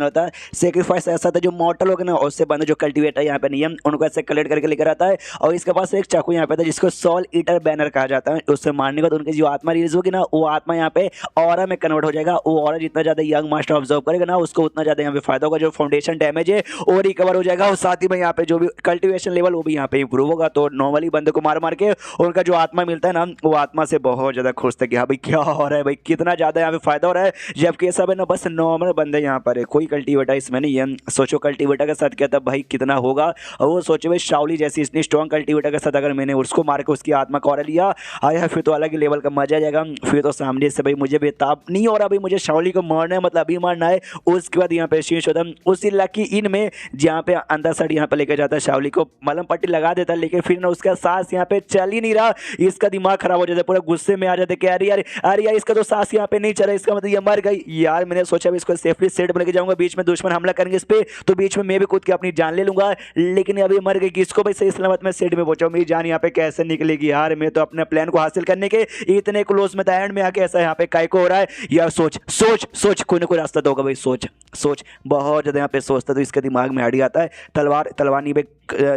होता है। सेक्रीफाइस ऐसा था जो मॉर्टल हो गया ना, उससे बंदा जो कल्टीवेटर यहाँ पे नियम उनको ऐसे कलेक्ट करके लेकर आता है। और इसके पास एक चाकू यहाँ पे था जिसको सोल ईटर बैनर कहा जाता है। उससे मारने के बाद उनकी जो आत्मा रिलीज होगी ना, वो आत्मा यहाँ पे ऑरा में कन्वर्ट हो जाएगा। वो ऑरा जितना ज्यादा यंग मास्टर ऑब्जर्व करेगा ना, उसको उतना ज्यादा यहाँ पे फायदा होगा। जो फाउंडेशन डैमेज है वो रिकवर हो जाएगा, और साथ ही में यहाँ पे जो भी कल्टिवेशन लेवल वो भी यहाँ पे इंप्रूव होगा। तो नॉर्मली बंदे को मार मार के उनका जो आत्मा मिलता है ना, वो आत्मा से बहुत ज्यादा खुश था कि हाँ भाई क्या हो रहा है, भाई कितना ज्यादा यहाँ पे फायदा हो रहा है। जबकि सब है ना बस नॉर्मल बंदे यहाँ पर है, कोई कल्टीवेटर इसमें नहीं है। सोचो कल्टीवेटर के साथ क्या था भाई, कितना होगा। और वो सोचो भाई शाओली जैसी इतनी स्ट्रॉन्ग कल्टीवेटर के साथ अगर मैंने उसको मार के उसकी आत्मा को लिया आया, फिर तो अलग ही लेवल का मजा आ जाएगा। फिर तो सामने से भाई मुझे बेताब नहीं हो रहा, भाई मुझे शाओली को मारना है, मतलब अभी मारना है। उसके बाद यहाँ पे शीश होता है उसी लकी इन में, जहाँ पे अंदर साइड यहाँ पे लेकर जाता है शाओली को, मलहम पट्टी लगा देता है। लेकिन फिर ना उसका सांस यहाँ पे चल ही नहीं रहा, इसका दिमाग खराब हो जाता है, पूरा गुस्से में आ जाता है कि अरे यार अरे यार इसका तो सांस यहाँ पे नहीं चल रहा, इसका मतलब ये मर गई यार। मैंने सोचा इसको सेफली सेट पर लेके जाऊंगा, बीच में दुश्मन हमला करेंगे इस पे तो बीच में मैं भी कूद के अपनी जान ले लूंगा। लेकिन अभी मर गई, किसको भाई सही सलामत में सेट में पहुंचाऊं, मेरी जान यहाँ पे कैसे निकलेगी यार। मैं तो अपने प्लान को हासिल करने के इतने क्लोज में था, एंड में आके ऐसा यहाँ पे काय को हो रहा है यार। सोच सोच सोच, कोई ना कोई रास्ता तो होगा भाई, सोच सोच। बहुत ज्यादा यहाँ पे सोचता तो इसके दिमाग में आइडिया आता है। तलवार नहीं भाई,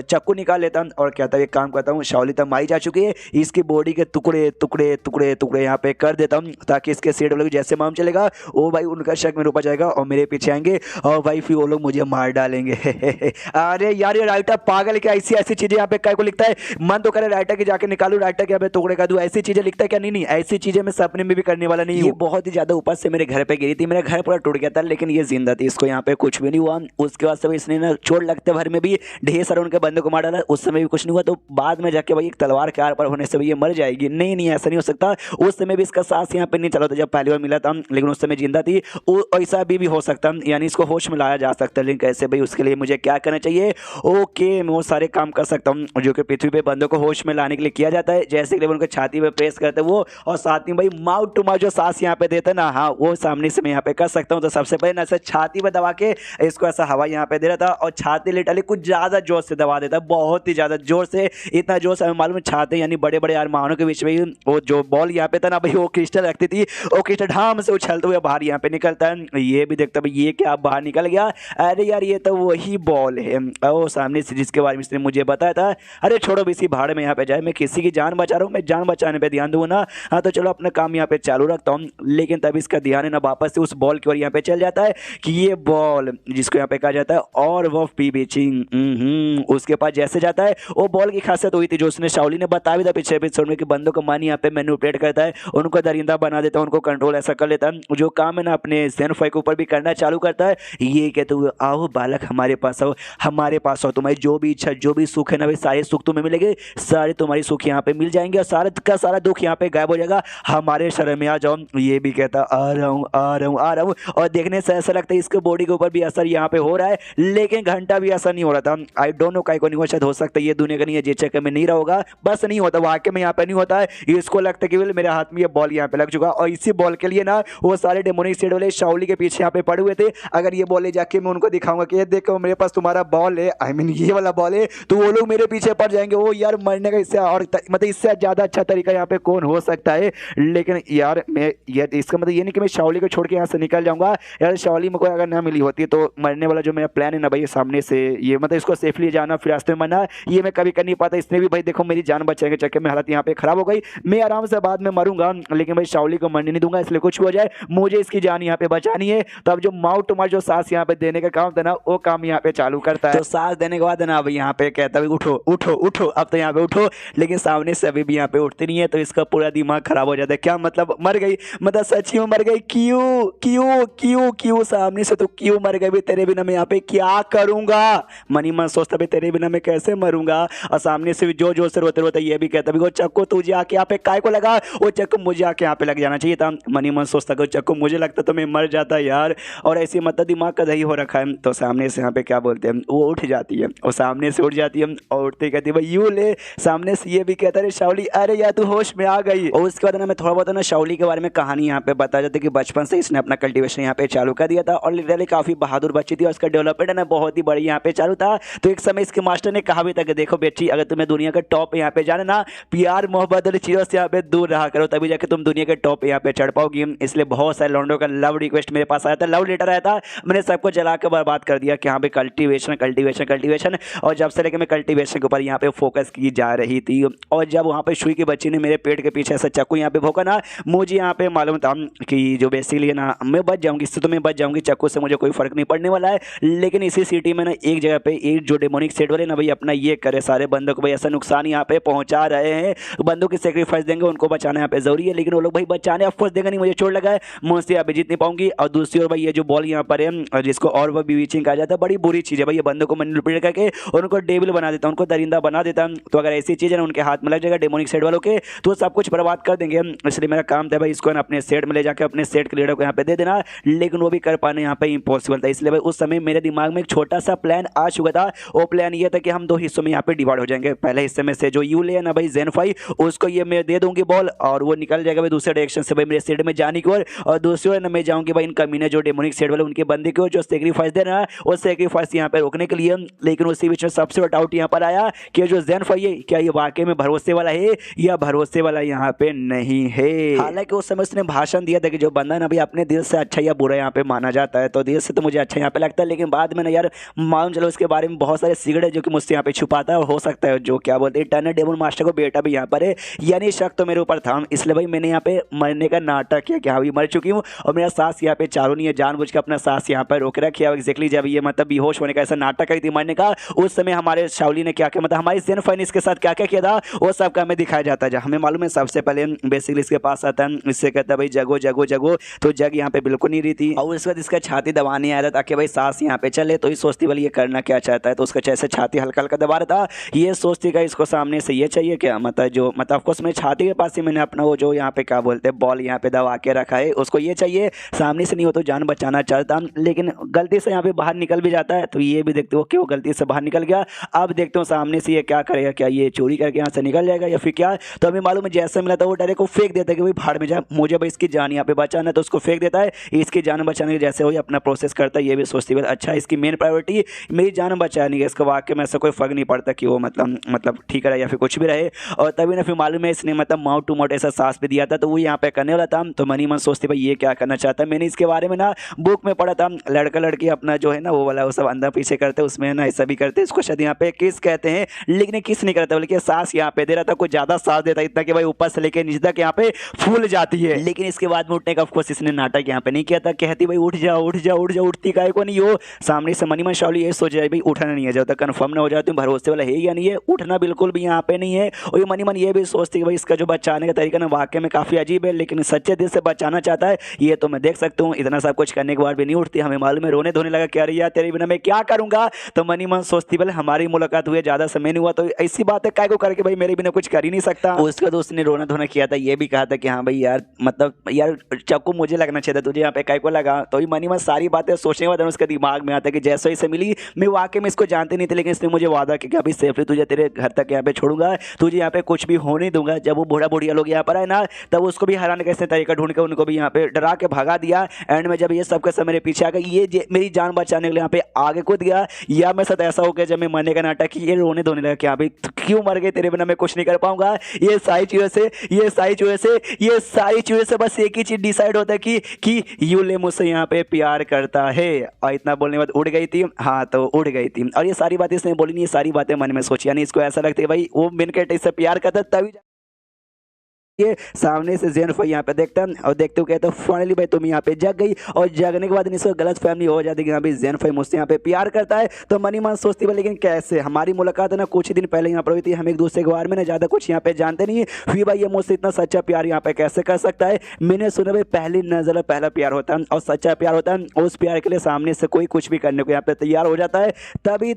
चाकू निकाल लेता हूँ और कहता है एक काम करता हूँ, शाओली तक मारी जा चुकी है, इसकी बॉडी के टुकड़े टुकड़े टुकड़े टुकड़े यहाँ पे कर देता हूँ, ताकि इसके सेट वाले जैसे मालूम चलेगा वो भाई उनका शक में रुपा जाएगा और मेरे पीछे आएंगे और भाई फिर वो लोग मुझे मार डालेंगे। अरे यार ये राइटर पागल, क्या ऐसी ऐसी चीजें यहाँ पे काय को लिखता है। मन तो करे राइटर के जाके निकालू, राइटर के यहाँ पे टुकड़े का दूं, ऐसी चीजें लिखता है क्या। नहीं नहीं, ऐसी चीजें मैं सपने में भी करने वाला नहीं हूँ। बहुत ही ज्यादा ऊपर से मेरे घर पे गिरी थी, मेरा घर पूरा टूट गया था, लेकिन ये जिंदा थी, इसको यहाँ पे कुछ भी नहीं हुआ। उसके बाद सब इसने ना चोट लगते भर में भी ढेर सारे उनके बंदे को मार डाला, उस समय भी कुछ नहीं हुआ। तो बाद में जाके भाई एक तलवार के आर पार होने से भी ये मर जाएगी, नहीं नहीं ऐसा नहीं हो सकता। उस समय भी इसका सांस यहाँ पे नहीं चला था जब पहली बार मिला था, लेकिन उस समय जिंदा थी। ऐसा भी हो सकता, यानी इसको होश में लाया जा सकता है। लेकिन कैसे भाई, उसके लिए मुझे क्या करना चाहिए। ओके, मैं वो सारे काम कर सकता हूँ जो कि पृथ्वी पे बंदों को होश में लाने के लिए किया जाता है, जैसे कि उनको छाती पे प्रेस करते हैं वो, और साथ में भाई माउथ टू माउथ जो सांस यहाँ पे देता है ना, हाँ वो सामने से मैं यहाँ पे कर सकता हूँ। तो सबसे पहले ना ऐसे छाती पे दबा के इसको ऐसा हवा यहाँ पे दे रहा था, और छाती लिटरली कुछ ज्यादा जोर से दबा देता, बहुत ही ज्यादा जोर से। इतना जोर से हमें मालूम, छाते यानी बड़े बड़े अरमानों के बीच में वो जो बॉल यहाँ पे था ना भाई, वो क्रिस्टल रखती थी, वो क्रिस्टल ढाम से उछलते हुए बाहर यहाँ पे निकलता है। ये भी देखता भाई ये क्या बाहर निकल गया, अरे यार ये तो वही बॉल है वो सामने से जिसके बारे में इसने मुझे बताया था। अरे छोड़ो इसी भाड़ में यहाँ पे जाए, मैं किसी की जान बचा रहा हूँ, मैं जान बचाने पे ध्यान दूँ ना। हाँ तो चलो अपना काम यहाँ पे चालू रखता हूँ। लेकिन तभी इसका ध्यान है ना वापस से उस बॉल की ओर यहाँ पे चल जाता है कि ये बॉल जिसको यहाँ पे कहा जाता है और वो पी बेचिंग, उसके पास जैसे जाता है। वो बॉल की खासियत हुई थी जो उसने शाओली ने बताया था पिछले एपिसोड में कि बंदों को मन यहाँ पे मैनिपुलेट करता है, उनको दरिंदा बना देता है, उनको कंट्रोल ऐसा कर लेता है। जो काम है ना अपने ज़ेनोफाई के ऊपर भी करना चालू करता है। ये कहते हुए आओ बालक हमारे पास आओ, हमारे पास आओ, तुम्हारी जो भी इच्छा जो भी सुख है ना भाई, सारे सुख तुम्हें मिलेंगे, सारे तुम्हारी सुख यहाँ पे मिल जाएंगे, और सारा का सारा दुख यहाँ पे गायब हो जाएगा, हमारे शरण में आ जाओ। ये भी कहता आ रहा हूँ आ रहा हूँ आ रहा हूँ। और देखने से ऐसा लगता है इसके बॉडी के ऊपर भी असर यहाँ पे हो रहा है, लेकिन घंटा भी असर नहीं हो रहा था। आई डोंट नो काय को नहीं हुआ, शायद हो सकता है ये दुनिया का नहीं है, जे चक्कर में नहीं रहा होगा, बस नहीं होता वाकई में यहाँ पे नहीं होता है। इसको लगता है कि मेरे हाथ में ये बॉल यहाँ पे लग चुका, और इसी बॉल के लिए ना वो सारे डेमोनिक सेड वाले शाओली के पीछे यहाँ पे पड़े हुए थे। अगर ये बॉल ले जाके मैं उनको दिखाऊंगा कि ये देखो मेरे पास तुम्हारा बॉल है, आई मीन ये वाला बॉल है, तो वो लोग मेरे पीछे पड़ जाएंगे। वो यार मरने का इससे और मतलब इससे ज्यादा अच्छा तरीका यहाँ पे कौन हो सकता है। लेकिन यार मैं यार इसका मतलब ये नहीं कि मैं शाओली को छोड़ के यहाँ से निकल जाऊंगा यार। शाओली मुझको अगर ना मिली होती तो मरने वाला जो मेरा प्लान है ना भाई, सामने से ये मतलब इसको सेफली जाना फिर रास्ते में मरना, ये मैं कभी कर नहीं पाता। इसने भी भाई देखो मेरी जान बचाने के चक्कर में हालत यहाँ पे खराब हो गई, मैं आराम से बाद में मरूंगा, लेकिन भाई शाओली को मरने नहीं दूंगा। इसलिए कुछ भी हो जाए मुझे इसकी जान यहाँ पे बचानी है। तो अब जो माउथ टू माउथ जो सांस यहाँ पे देने का काम था ना, वो काम यहाँ पे चालू करता है। तो सांस देने के बाद ना भाई यहाँ पे कहता है उठो उठो उठो, अब तो यहाँ पे उठो, लेकिन सामने से अभी भी यहाँ पे उठती नहीं है। तो इसका पूरा दिमाग खराब हो जाता है, क्या मतलब मर गई, मतलब सच्ची में मर गई, क्यों क्यों क्यों क्यों सामने से, तो क्यों मर गई, तेरे बिना मैं यहाँ पे क्या करूंगा। मनी मन सोचता भाई तेरे बिना मैं कैसे मरूंगा, और सामने से जो जो से रोते रोते ये भी कहता वो चक्कू तुझे आके यहाँ पे काय को लगा, वो चक्कू मुझे आके यहाँ पे लग जाना चाहिए था। मनी मन सोचता कि चक्कू मुझे लगता तो मैं मर जाता यार, और ऐसी मतलब दिमाग का दही हो रखा है। तो सामने से यहाँ पे क्या बोलते हैं, वो उठ जाती है, और सामने से उठ जाती है, और उठते कहती है भाई यू ले। सामने से ये भी कहता है शाओली अरे यार तू होश में आ गई। और उसके बाद ना मैं थोड़ा बहुत ना शाओली के बारे में कहानी यहाँ पे बता जाती कि बचपन से इसने अपना कल्टीवेशन यहाँ पे चालू कर दिया था, और लिटरली काफी बहादुर बच्ची थी, और उसका डेवलपमेंट है ना बहुत ही बड़ी यहाँ पे चालू था। तो एक समय इसके मास्टर ने कहा भी था कि देखो बेटी अगर तुम्हें दुनिया के टॉप यहाँ पे जाना ना, प्यार मोहब्बत वाली चीजों से यहाँ पे दूर रहा करो, तभी जाके तुम दुनिया के टॉप यहाँ पे चढ़ पाओगी। इसलिए बहुत सारे लौंडों का लव रिक्वेस्ट मेरे पास आया था, लव लेटर आया था मैंने सबको जला के बर्बाद कर दिया कि हाँ भाई कल्टीवेशन कल्टीवेशन कल्टीवेशन। और जब से लेकर मैं कल्टीवेशन के ऊपर यहाँ पे फोकस की जा रही थी, और जब वहाँ पे सुई की बच्ची ने मेरे पेट के पीछे ऐसा चाकू यहाँ पे भोंका ना, मुझे यहाँ पे मालूम था कि जो बेसिकली ना मैं बच जाऊँगी, इससे तो मैं बच जाऊँगी, चाकू से मुझे कोई फर्क नहीं पड़ने वाला है। लेकिन इसी सिटी में ना एक जगह पे एक जो डेमोनिक सेट वाले ना भाई अपना ये करे सारे बंदों को भाई ऐसा नुकसान यहाँ पे पहुँचा रहे हैं, बंदों की सेक्रीफाइस देंगे, उनको बचाना यहाँ पे जरूरी है, लेकिन वो लोग भाई बचाने ऑफकोर्स देंगे नहीं, मुझे चोट लगा है, मुझसे यहाँ पे जीत नहीं पाऊंगी। और दूसरी ओर भाई ये जो बॉल यहाँ पर है जिसको और वो बीचिंग कहा जाता है, बड़ी बुरी चीज़ है भाई, ये बंदों को मैनिपुलेट करके उनको डेविल बना देता, उनको दरिंदा बना देता। तो अगर ऐसी चीज़ है ना उनके हाथ में लग जाएगा डेमोनिक सेट वालों के, तो सब कुछ बर्बाद कर देंगे। इसलिए मेरा काम था भाई इसको ना अपने सेट में ले जाकर अपने सेट के लीडर को यहाँ पे दे देना, लेकिन वो भी कर पाने यहाँ पे इम्पॉसिबल था। इसलिए भाई उस समय मेरे दिमाग में एक छोटा सा प्लान आ चुका था। वो प्लान ये था कि हम 2 हिस्सों में यहाँ पे डिवाइड हो जाएंगे। पहले हिस्से में से जो यू ले ना भाई जेनफाई, उसको ये मैं दे दूंगी बॉल और वो निकल जाएगा भाई दूसरे डायरेक्शन से भाई मेरे सेट में जाने की ओर, और दूसरी ओर ना मैं जाऊंगी भाई इन कमीने जो डेमोनिक सेट वाले उनके बंदे की ओर जो सेक्रीफाइस दे रहा है, वो सेक्रीफाइस यहाँ पे रोकने के लिए। लेकिन उसी बीच में सबसे बड़ा डाउट यहाँ पर आया कि जो जेनफाई है क्या ये वाकई में भरोसे वाला है या भरोसे वाला यहाँ पे नहीं है। हालांकि उस समय उसने भाषण दिया था कि जो बंदा ना भाई अपने दिल से अच्छा या बुरा यहाँ पे माना जाता है, तो दिल से तो मुझे अच्छा यहाँ पे लगता है, लेकिन बाद में ना यार मालूम चलो उसके बारे में बहुत सारे सीक्रेट है जो कि मुझसे यहाँ पे छुपाता है, और हो सकता है जो क्या बोलते हैं इटर्नल डेमन मास्टर को बेटा भी यहाँ पर है, यानी शक तो मेरे ऊपर था। इसलिए भाई मैंने यहाँ पे मरने का नाटक किया कि हाँ भाई मर चुकी हूँ, और मेरा सांस यहाँ पे चालू नहीं है, जानबूझ के अपना सांस यहाँ पर रोक रखा है। एग्जैक्टली जब ये मतलब बेहोश होने का ऐसा नाटक करी थी मरने का, उस समय हमारे शाओली ने क्या क्या मतलब हमारी जेनफाई इसके साथ क्या क्या किया था वो सब का हमें दिखाया जाता है। हमें मालूम है सबसे पहले बेसिकली इसके पास आता है, इससे कहता है भाई जगो जगो जगो, तो जग यहाँ पे बिल्कुल नहीं रही थी, और उसके बाद इसका छाती दबाने आया था ताकि भाई सांस यहाँ पे चले। तो ये सोचती वाली ये करना क्या चाहता है, तो उसका जैसे छाती हल्का हल्का दबा रहा था, ये सोचती का इसको सामने से ये चाहिए क्या, मतलब जो मतलब ऑफकोर्स मेरे छाती के पास ही मैंने अपना वो जो यहाँ पे क्या बोलते हैं बॉल यहाँ पे दबा के रखा है, उसको ये चाहिए, सामने से नहीं हो तो जान बचाना चाहता, लेकिन गलती से यहाँ पे बाहर निकल भी जाता है। तो ये भी देखते हो कि वो गलती से बाहर निकल गया। अब देखते हो सामने से ये क्या करेगा, क्या ये चोरी करके यहाँ से निकल जाएगा या फिर क्या। तो हमें मालूम है जैसे मिला था वो डायरेक्ट को फेंक देता है कि भाई भाड़ में जा, मुझे भाई इसकी जान यहाँ पे बचाना है, तो उसको फेंक देता है। इसकी जान बचाने के जैसे हो अपना प्रोसेस करता है, ये भी सोचती है अच्छा इसकी मेन प्रायोरिटी मेरी जान बचानी है, इसका वाकई में ऐसा कोई फर्क नहीं पड़ता कि वो मतलब ठीक रहे या फिर कुछ भी रहे। और तभी ना फिर मालूम है इसने मतलब माउट टू माउट ऐसा सांस भी दिया था, तो वो यहाँ पे करने वाला था। तो मनी मन सोचती भाई ये क्या करना चाहता है, मैंने इसके बारे में ना बुक में पढ़ा था, लड़का लड़की अपना जो है ना वो वाला वो सब अंदर पीछे करते उसमें ना ऐसा भी करते, इसको शायद यहाँ पे किस कहते हैं, लेकिन किस नहीं करता बल्कि सांस यहाँ पे दे रहा था, कुछ ज्यादा सांस देता इतना कि भाई ऊपर से लेके नीचे तक यहाँ पे फूल जाती है। लेकिन इसके बाद में उठने का ऑफकोर्स इसने नाटक यहाँ पे नहीं किया था, कहती भाई उठ जाओ उठ जाओ उठ जाओ, उठती काहे को नहीं हो। सामने से मनी मन शाओली ये सोच जाए भाई उठना नहीं है, जब तक कंफर्म ना हो जाए तुम भरोसे वाला है या नहीं है, उठना बिल्कुल भी यहाँ पे नहीं है। और ये मनी मन ये भी सोचती है भाई इसका जो बचाने का तरीका ना वाकई में काफी अजीब है, लेकिन सच्चे दिल से बचाना चाहता है, ये तो मैं देख सकता हूँ। इतना सब कुछ करने के बाद भी नहीं उठती, हमें मालूम है रोने धोने लगा क्या रही है तेरे बिना मैं क्या करूंगा। तो मनी मन सोचती बोले हमारी मुलाकात हुई ज्यादा समय नहीं हुआ, तो ऐसी बात है काय को करके भाई मेरे बिना कुछ कर ही नहीं सकता। उसके दोस्त ने रोना धोना किया था, ये भी कहा था कि हाँ भाई यार मतलब यार चाकू मुझे लगना चाहिए था, तुझे यहाँ पे काय को लगा। तो मनी मन सारी बातें सोचने के बाद उसके दिमाग में आता है कि जैसे ही से मिली मैं वाकई में इसको जानते नहीं थे, लेकिन इसने मुझे वादा किया अभी सेफली तुझे तेरे घर तक यहाँ पे छोड़ूंगा, तुझे यहाँ पे कुछ भी होने दूंगा। जब वो बूढ़ा बुढ़िया लोग यहाँ पर आए ना, तब उसको भी हराने का ऐसे तरीका ढूंढ के उनको भी यहाँ पे डरा के भगा दिया। एंड में जब ये सबके सब मेरे पीछे आ गए, ये मेरी जान बचाने के लिए यहाँ पे आगे कूद गया, या मेरे साथ ऐसा हो गया जब मैं मरने का नाटक ये रोने धोने लगा कि हाँ भाई क्यों मर गए, तेरे बिना मैं कुछ नहीं कर पाऊंगा। ये सारी चीजों से बस एक ही चीज डिसाइड होता है कि यूले मुझसे यहाँ पे प्यार करता है। और इतना बोलने के बाद उड़ गई थी, हाँ तो उड़ गई थी। और ये सारी बातें इसने बोली नहीं, ये सारी बातें मन में सोची, यानी इसको ऐसा लगता है भाई वो मेन कैरेक्टर इससे प्यार करता तभी ये सामने से जेनफाई यहाँ पे देखता है और देखते हुए कहता है फाइनली भाई तुम यहाँ पे जग गई। और जगने के बाद इसको गलत फहमी हो जाती है कि यहाँ पे जेनफाई मुझसे यहाँ पे प्यार करता है। तो मनी मन सोचती है लेकिन कैसे, हमारी मुलाकात है ना कुछ ही दिन पहले यहाँ पर हुई थी, हम एक दूसरे के बारे में ना ज़्यादा कुछ यहाँ पे जानते नहीं है, फिर भाई ये मुझसे इतना सच्चा प्यार यहाँ पे कैसे कर सकता है। मैंने सुना भाई पहली नजर पहला प्यार होता है और सच्चा प्यार होता है, उस प्यार के लिए सामने से कोई कुछ भी करने को यहाँ पे तैयार हो जाता है। तभी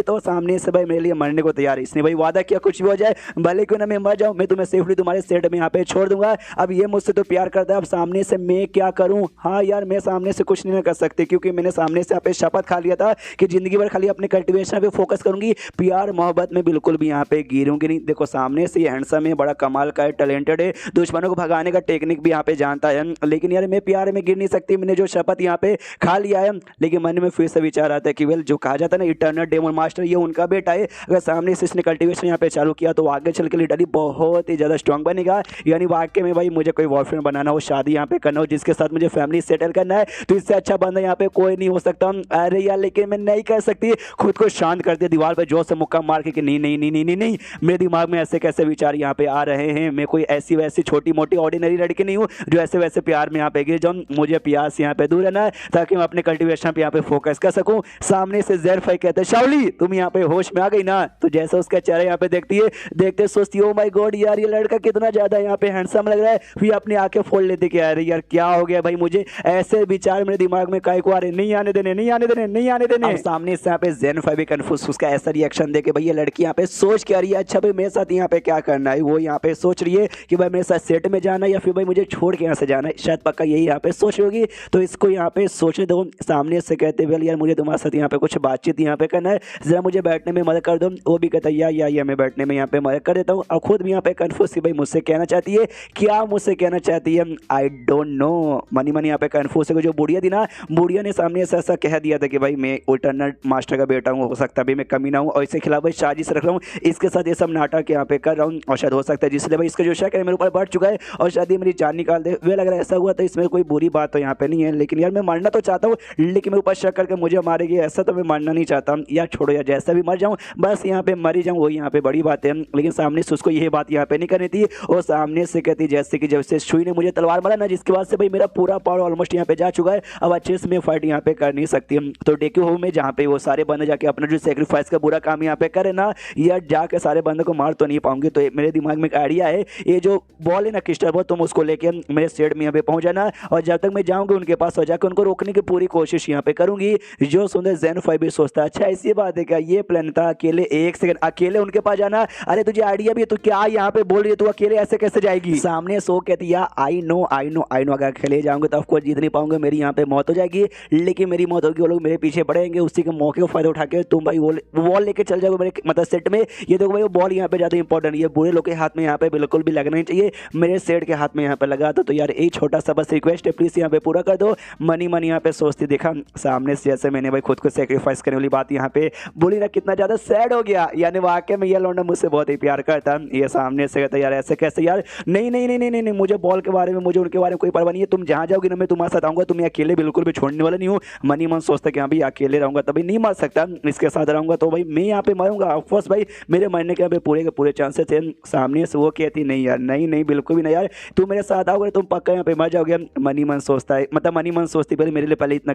तो सामने से भाई मेरे लिए मरने को तैयार है। इसने भाई वादा किया कुछ भी हो जाए भले क्यों ना मैं मर जाऊँ, मैं तुम्हें सेफली तुम्हारे सेट में यहाँ पे छोड़ दूंगा। अब ये मुझसे तो प्यार करता है, अब सामने से मैं क्या करूं। हाँ यार मैं सामने से कुछ नहीं कर सकती, क्योंकि मैंने सामने से यहाँ पे शपथ खा लिया था कि जिंदगी भर खाली अपने कल्टीवेशन पे फोकस करूंगी, प्यार मोहब्बत में बिल्कुल भी यहाँ पे गिरूंगी नहीं। देखो सामने से ये हैंडसम है, बड़ा कमाल का है, टैलेंटेड है, दुश्मनों को भगाने का टेक्निक भी यहाँ पे जानता है, लेकिन यार मैं प्यार में गिर नहीं सकती, मैंने जो शपथ यहाँ पे खा लिया है। लेकिन मन में फिर से विचार आता है कि वेल जो कहा जाता है ना इटर्नल डेमन मास्टर, ये उनका बेटा है, अगर सामने से इसने कल्टीवेशन यहाँ पे चालू किया तो आगे चल के लिटरली बहुत बहुत ही ज़्यादा स्ट्रॉन्ग बनेगा। यानी वाकई में भाई मुझे कोई बॉयफ्रेंड बनाना हो, शादी यहाँ पे करना हो, जिसके साथ मुझे फैमिली सेटल करना है, तो इससे अच्छा बंदा यहाँ पे कोई नहीं हो सकता। अरे यार लेकिन मैं नहीं कर सकती, खुद को शांत कर दिया दीवार पर जोर से मुक्का मार के कि नहीं नहीं नहीं नहीं नहीं नहीं, मेरे दिमाग में ऐसे कैसे विचार यहाँ पे आ रहे हैं। मैं कोई ऐसी वैसी छोटी मोटी ऑर्डिनरी लड़की नहीं हूँ जो ऐसे वैसे प्यार में यहाँ पे गिर जाऊँ। मुझे प्यार से यहाँ पे दूर रहना है ताकि मैं अपने कल्टीवेशन पे यहाँ पे फोकस कर सकूँ। सामने से ज़ेरफाई कहते हैं शाओली तुम यहाँ पे होश में आ गई ना, तो जैसे उसका चेहरा यहाँ पे देखती है, देखते सोचती है ओ माय गॉड यार ये लड़का कितना ज्यादा यहाँ पे हैंडसम लग रहा है। फिर अपनी आंखें फोड़ लेती कि अरे यार क्या हो गया भाई, मुझे ऐसे विचार मेरे दिमाग में काय को आ रहे, नहीं आने देने नहीं आने देने नहीं आने देने। सामने से यहाँ पे ज़ेनफाई भी कंफ्यूज, उसका ऐसा रिएक्शन देके भाई ये लड़की यहाँ पे सोच क्या रही है, अच्छा भाई मेरे साथ यहाँ पे क्या करना है। वो यहाँ पे सोच रही है कि भाई मेरे साथ सेट में जाना है या फिर भाई मुझे छोड़ के यहाँ से जाना है, शायद पक्का यही यहाँ पे सोच होगी। तो इसको यहाँ पे सोचने दो। सामने से कहते हैं यार मुझे तुम्हारे साथ यहाँ पे कुछ बातचीत यहाँ पे करना है, जरा मुझे बैठने में मदद कर दो। वो भी कहता है या मैं बैठने में यहाँ पे मदद कर देता हूँ। और खुद भी यहाँ पे कंफ्यूज कि भाई मुझसे कहना चाहती है क्या, मुझसे कहना चाहती है आई डोंट नो। मनी यहाँ पे कंफ्यूज है। जो बुढ़िया थी ना, बुढ़िया ने सामने से ऐसा कह दिया था कि भाई मैं इटर्नल मास्टर का बेटा हूँ, हो सकता है मैं कमी ना हूँ और इसके खिलाफ भाई साजिश रख रहा हूँ, इसके साथ ये सब नाटक यहाँ पे कर रहा हूँ और शायद हो सकता है जिसलिए भाई इसका जो शक है मेरे ऊपर बढ़ चुका है और शायद ये मेरी जान निकाल दे। वे लग रहा है ऐसा हुआ तो इसमें कोई बुरी बात तो यहाँ पे नहीं है, लेकिन यार मैं मरना तो चाहता हूँ, लेकिन मेरे ऊपर शक करके मुझे मारेगी ऐसा तो मैं मरना नहीं चाहता। यार छोड़ो यार, जैसा भी मर जाऊँ बस यहाँ पे मरी जाऊँ, वो यहाँ पे बड़ी बात है। लेकिन सामने से उसको यही बात यहाँ पे नहीं करनी थी। और सामने से कहती जैसे कि जब से सुई ने मुझे तलवार मारा ना, जिसके बाद से भाई मेरा पूरा पावर ऑलमोस्ट यहाँ पे जा चुका है, अब अच्छे से मैं फाइट यहाँ पे कर नहीं सकती। तो डेक्यू हो में जहाँ पे वो सारे बंदे जाके अपना जो सेक्रीफाइस का बुरा काम यहाँ पे करे ना, यार जाके सारे बंदों को मार तो नहीं पाऊंगी। तो मेरे दिमाग में एक आइडिया है, ये जो बॉल है ना क्रिस्टल बॉल, तुम उसको लेके मेरे सेट में यहाँ पे पहुंच जाना और जब तक मैं जाऊंगी उनके पास हो जाकर उनको रोकने की पूरी कोशिश यहाँ पे करूंगी। जो सुंदर ज़ेनफाई भी सोचता है अच्छा ऐसी बात है क्या, ये प्लान था, अकेले 1 सेकंड अकेले उनके पास जाना, अरे तुझे आइडिया भी है तो क्या यहाँ पे बोल रही है, तू अकेले ऐसे कैसे जाएगी। सामने सो कहती है आई नो अगर अकेले जाऊंगे तो ऑफकोर्स जीत नहीं पाऊंगा, मेरी यहाँ पे मौत हो जाएगी। लेकिन मेरी मौत होगी, वो लोग मेरे पीछे पड़ेंगे, उसी के मौके को फायदा उठा के तुम भाई बॉल लेके चल जाओगे मेरे मतलब सेट में। ये देखो भाई वो बॉल यहाँ पे ज़्यादा इंपॉर्टेंट है, बुरे लोग के हाथ में यहाँ पे बिल्कुल भी लगना नहीं चाहिए, मेरे सेट के हाथ में यहाँ पे लगा दो। तो यार एक छोटा सा बस रिक्वेस्ट है, प्लीज़ यहाँ पे पूरा कर दो। मनी यहाँ पे सोचती देखा सामने से जैसे मैंने भाई खुद को सेक्रीफाइस करने वाली बात यहाँ पे बोली ना, कितना ज़्यादा सैड हो गया। यानी वाकई में ये लौंडा मुझसे बहुत ही प्यार करता। ये सामने से कहता यार ऐसे कैसे यार, नहीं नहीं नहीं नहीं नहीं, मुझे बॉल के बारे में मुझे उनके बारे में कोई परवाह नहीं है, तुम जहाँ जाओगी ना मैं तुम्हारे साथ आऊँगा, तुम्हें अकेले बिल्कुल भी छोड़ने वाला नहीं हूँ। मनी मन सोचता कि हाँ भाई अकेले रहूँगा तभी नहीं मर सकता, इसके साथ रहूँगा तो भाई मैं यहाँ पे मरूंगा। ऑफकोर्स भाई मेरे मरने के यहाँ पे पूरे के पूरे चांसेस थे। सामने से वो कहती नहीं यार नहीं बिल्कुल भी नहीं यार, तुम मेरे साथ आओगे तुम पक्का यहाँ पे मर जाओगे। मनी मन सोचता है मतलब मनी मन सोचती पहले मेरे लिए पहले इतना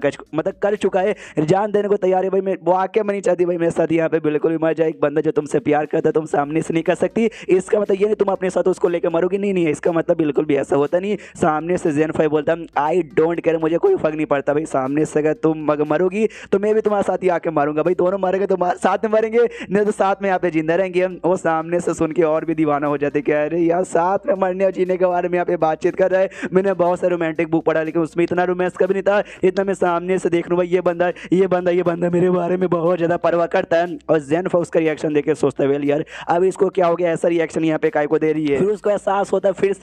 कर चुका है, जान देने को तैयार है भाई, मैं वाकई में नहीं चाहती भाई मेरे साथ यहाँ पे बिल्कुल भी मर जाए। एक बंदा जो तुमसे प्यार करता है तुम सामने से नहीं कर सकती, इसका मतलब ये नहीं तुम अपने साथ उसको लेकर मरोगी, नहीं इसका मतलब बिल्कुल भी ऐसा होता नहीं। सामने से ज़ेनफाई बोलता आई डोंट केयर, मुझे कोई फर्क नहीं पड़ता भाई, सामने से अगर तुम मरोगी तो मैं भी तुम्हारे साथ ही आके मारूंगा भाई, दोनों मरेंगे तो साथ में मरेंगे, नहीं तो साथ में यहाँ पे जिंदा रहेंगे। वो सामने से सुन के और भी दीवाना हो जाते कि अरे यार साथ में मरने और जीने के बारे में यहाँ पे बातचीत कर रहा है। मैंने बहुत सारे रोमांटिक बुक पढ़ा लेकिन उसमें इतना रोमांस कभी नहीं था, इतना मैं सामने से देख लूँ भाई ये बंदा मेरे बारे में बहुत ज़्यादा परवाह करता है। और ज़ेनफाई उसका रिएक्शन देख के सोचता है वेल यार अब इसको क्या हो गया, ऐसा रिएक्शन यहाँ पे काय को दे रही है। फिर उसको एहसास होता है फिर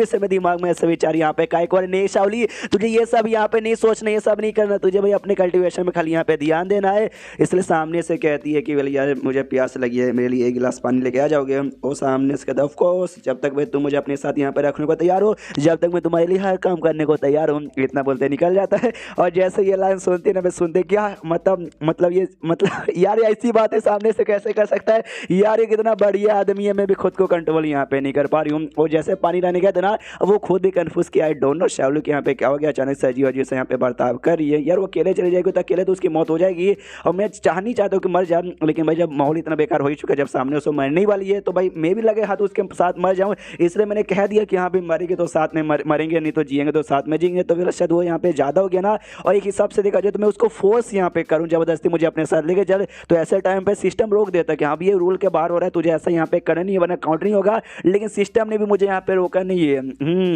से मेरे दिमाग में ऐसे विचार यहाँ पे काय को, नहीं शाओली तुझे ये सब यहाँ पे नहीं सोचना, ये सब नहीं करना, तुझे भाई अपने कल्टीवेशन में खाली यहाँ पे ध्यान देना है। इसलिए सामने से कहती है कि वेल यार मुझे प्यास लगी है, मेरे लिए 1 गिलास पानी लेके आ जाओगे। और सामने से कहता है ऑफ कोर्स जब तक भाई तुम मुझे अपने साथ यहाँ पे रखने को तैयार हो, जब तक मैं तुम्हारे लिए हर काम करने को तैयार हूँ, इतना बोलते निकल जाता है। और जैसे ये लाइन सुनते ना मैं सुनते क्या मतलब यार ऐसी बात है सामने से कैसे कर सकता है यार, ये कितना बढ़िया आदमी है, मैं भी खुद को कंट्रोल यहाँ पे नहीं कर पा रही हूँ। और जैसे पानी लाने गया था ना वो खुद भी कंफ्यूज किया, आई डोंट नो शाओली के यहाँ पे क्या हो गया, अचानक से अजीब अजीब से यहाँ पे बर्ताव कर रही है। यार वो अकेले चले जाएगी तो अकेले तो उसकी मौत हो जाएगी और मैं नहीं चाहता हूँ कि मर जाए, लेकिन भाई जब माहौल इतना बेकार हो ही चुका है, जब सामने उसको मरने ही वाली है तो भाई मैं भी लगे हाथ उसके साथ मर जाऊँ, इसलिए मैंने कह दिया कि हाँ भाई मरेंगे तो साथ में मरेंगे, नहीं तो जिएंगे तो साथ में जिएंगे। तो फिर शायद वो यहाँ पे ज़्यादा हो गया ना, और एक हिसाब से देखा जाए तो मैं उसको फोर्स यहाँ पे करूँ जबरदस्ती मुझे अपने साथ लेके चल, तो ऐसे टाइम पे सिस्टम रोक देता कि हाँ भी ये रूल के बाहर हो रहा है, तुझे ऐसा यहाँ पे करना नहीं है वरना काउंट नहीं होगा। लेकिन सिस्टम ने भी मुझे यहाँ पे रोका नहीं है,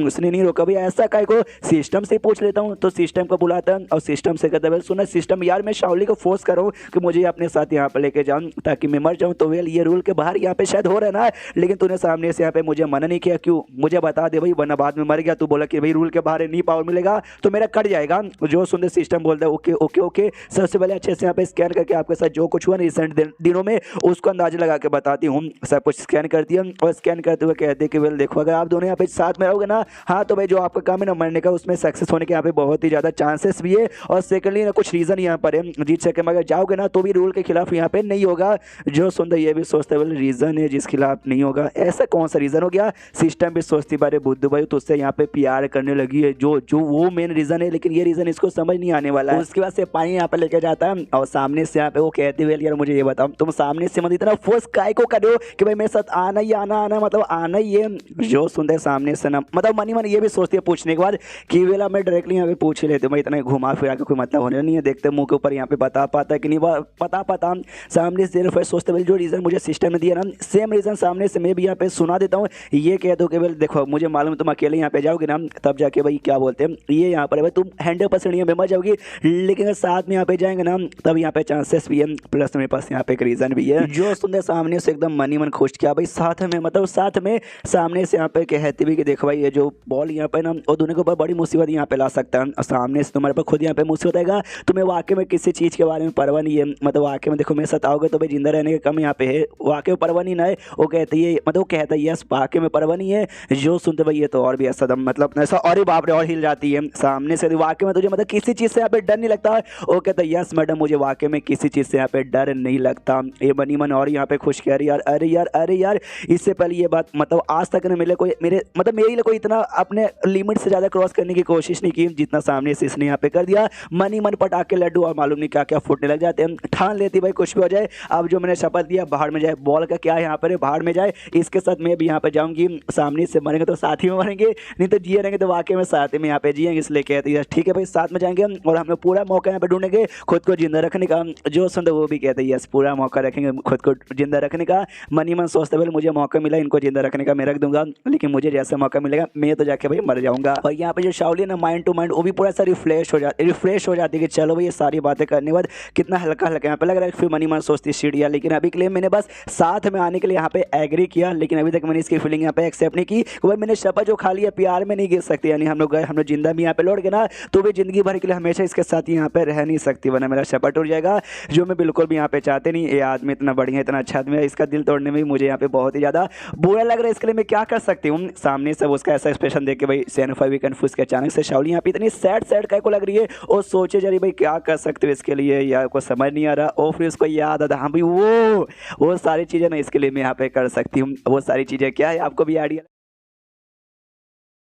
उसने नहीं रोका भाई, ऐसा काय को सिस्टम से पूछ लेता हूँ। तो सिस्टम को बुलाता है और सिस्टम से कहता है सुना सिस्टम यार मैं शाओली को फोर्स कर रहा हूँ कि मुझे अपने साथ यहाँ पे लेके जाऊँ ताकि मैं मर जाऊँ। तो वेल ये रूल के बाहर यहाँ पे शायद हो रहा है ना, लेकिन तूने सामने से यहाँ पे मुझे मना नहीं किया, क्यों मुझे बता दे भाई वरना बाद में मर गया, तू बोला कि भाई रूल के बाहर नहीं पावर मिलेगा तो मेरा कट जाएगा। जो सुंदर सिस्टम बोलता है ओके ओके ओके, सबसे पहले अच्छे से यहाँ पे स्कैन करके आपके साथ जो कुछ हुआ रिसेंट दिनों में उसको अंदाजा लगा के बताती हूँ। सब कुछ स्कैन कर लेती है और स्कैन करते हुए कहते हैं कि वेल देखो अगर आप दोनों यहाँ पे साथ में रहोगे ना, हाँ तो भाई जो आपका काम है ना मरने का, उसमें सक्सेस होने के यहाँ पे बहुत ही ज़्यादा चांसेस भी है। और सेकंडली ना कुछ रीज़न यहाँ पर है, जीत सके मगर जाओगे ना तो भी रूल के खिलाफ यहाँ पे नहीं होगा। जो सुंदर ये भी सोचते वेल रीज़न है जिस खिलाफ नहीं होगा, ऐसा कौन सा रीज़न हो गया। सिस्टम भी सोचती बारे बुद्धू भाई तो उससे यहाँ पे प्यार करने लगी है, जो जो वो मेन रीज़न है, लेकिन ये रीज़न इसको समझ नहीं आने वाला है। उसके बाद से पानी यहाँ पे लेके जाता है और सामने से यहाँ पे वो कहती है यार मुझे ये बताओ तुम सामने से मत इतना फोर्स काय को कर रहे हो कि भाई मेरे साथ आना ही आना आना मतलब आना ही है। जो सुनते सामने से ना मतलब मनी मन ये भी सोचती है पूछने के बाद कि वेला मैं डायरेक्टली यहाँ पे पूछ ही लेते मैं इतना घुमा फिरा के कोई मतलब होने नहीं है। देखते मुंह के ऊपर यहाँ पे बता पाता है कि नहीं पता सामने से सिर्फ सोचते भाई जो रीज़न मुझे सिस्टम ने दिया ना सेम रीज़न सामने से मैं भी यहाँ पे सुना देता हूँ। ये कह दो कि भाई देखो मुझे मालूम तुम अकेले यहाँ पे जाओगे ना तब जाके भाई क्या बोलते हैं ये यहाँ पर भाई तुम 100% यहाँ पे मर जाओगी, लेकिन अगर साथ में यहाँ पे जाएंगे ना तब यहाँ पे चांसेस भी है, प्लस मेरे पास यहाँ पे एक रीज़न भी है। जो सुनते सामने से एकदम मनी मन खुश किया भाई साथ में मतलब साथ में सामने से यहाँ पे कहती भी कि देखो भाई ये जो बॉल यहाँ पे ना और दुनिया के ऊपर बड़ी मुसीबत यहाँ पे ला सकता है और सामने से तुम्हारे पास खुद यहाँ पे मुसीबत आएगा। तुम्हें वाकई में किसी चीज़ के बारे में परवाह नहीं है, मतलब वाकई में देखो मेरे साथ आओगे तो भाई जिंदा रहने के कम यहाँ पे है, वाकई में परवाह नहीं ना है। वो कहती है मतलब वो कहता है यस वाकई में परवाह नहीं है। जो सुनते भाई ये तो और भी ऐसा दम मतलब ऐसा और ही बाप रे और हिल जाती है सामने से वाकई में तुझे मतलब किसी चीज़ से यहाँ पे डर नहीं लगता। वो कहता है यस मैडम मुझे वाकई में किसी चीज़ से यहाँ पे डर नहीं लगता। ये बनी मन और यहाँ पे खुश कह रही यार अरे यार इससे पहले ये बात मतलब आज तक न मिले कोई मेरे मतलब मेरे लिए कोई इतना अपने लिमिट से ज़्यादा क्रॉस करने की कोशिश नहीं की जितना सामने से इसने यहाँ पे कर दिया। मनी मन पटाखे लड्डू और मालूम नहीं क्या क्या फूटने लग जाते हैं। ठान लेती भाई कुछ भी हो जाए, अब जो मैंने शपथ दिया बाहर में जाए, बॉल का क्या यहाँ पर है बाहर में जाए, इसके साथ मैं भी यहाँ पे जाऊँगी। सामने से मरेंगे तो साथ ही में मरेंगे, नहीं तो जिए रहेंगे तो वाकई में साथ में यहाँ पे जिएंगे। इसलिए कहती है ठीक है भाई साथ में जाएंगे और हमें पूरा मौका यहाँ पे ढूंढेंगे खुद को जिंदा रखने का। जो सुनते वो भी कहते हैं यस पूरा मौका रखेंगे खुद को जिंदा रखने का। मनी मन सोचते भाई मुझे मौका मिला इनको जिंदा रखने का मैं रख दूंगा, लेकिन मुझे जैसा मौका मिलेगा मैं तो जाके भाई मर जाऊंगा। और यहाँ पे जो शाओली ना माइंड टू माइंड वो भी पूरा सा रिफ्रेश हो जाती है कि चलो भाई ये सारी बातें करने के बाद कितना हल्का हल्का यहाँ पे लग रहा है। फिर मनी मन सोचती सीढ़िया, लेकिन अभी के लिए मैंने बस साथ में आने के लिए यहाँ पे एग्री किया, लेकिन अभी तक मैंने इसकी फीलिंग यहाँ पे एक्सेप्ट नहीं की। भाई मैंने शपथ जो खा लिया प्यार में नहीं गिर सकती, यानी हम लोग जिंदा भी यहाँ पे लौट गए ना तो भी जिंदगी भर के लिए हमेशा इसके साथ यहाँ पे रह नहीं सकती, वरना मेरा शपथ टूट जाएगा, जो मैं बिल्कुल भी यहाँ पे चाहते नहीं। ये आदमी इतना बढ़िया इतना अच्छा आदमी है, इसका दिल तोड़ने में भी मुझे यहाँ पे बहुत ही ज़्यादा बुरा लग रहा है। इसके लिए मैं क्या कर सकती हूँ। सामने सब उसका ऐसा एक्सप्रेशन देख के भाई सेनफा भी कन्फ्यूज के अचानक से शाओली यहाँ पे इतनी सैड काय को लग रही है और सोचे जा रही भाई क्या कर सकते हो इसके लिए, या को समझ नहीं आ रहा। और फिर उसको याद आता हाँ भाई वो सारी चीज़ें ना इसके लिए मैं यहाँ पे कर सकती हूँ। वो सारी चीज़ें क्या है आपको भी आइडिया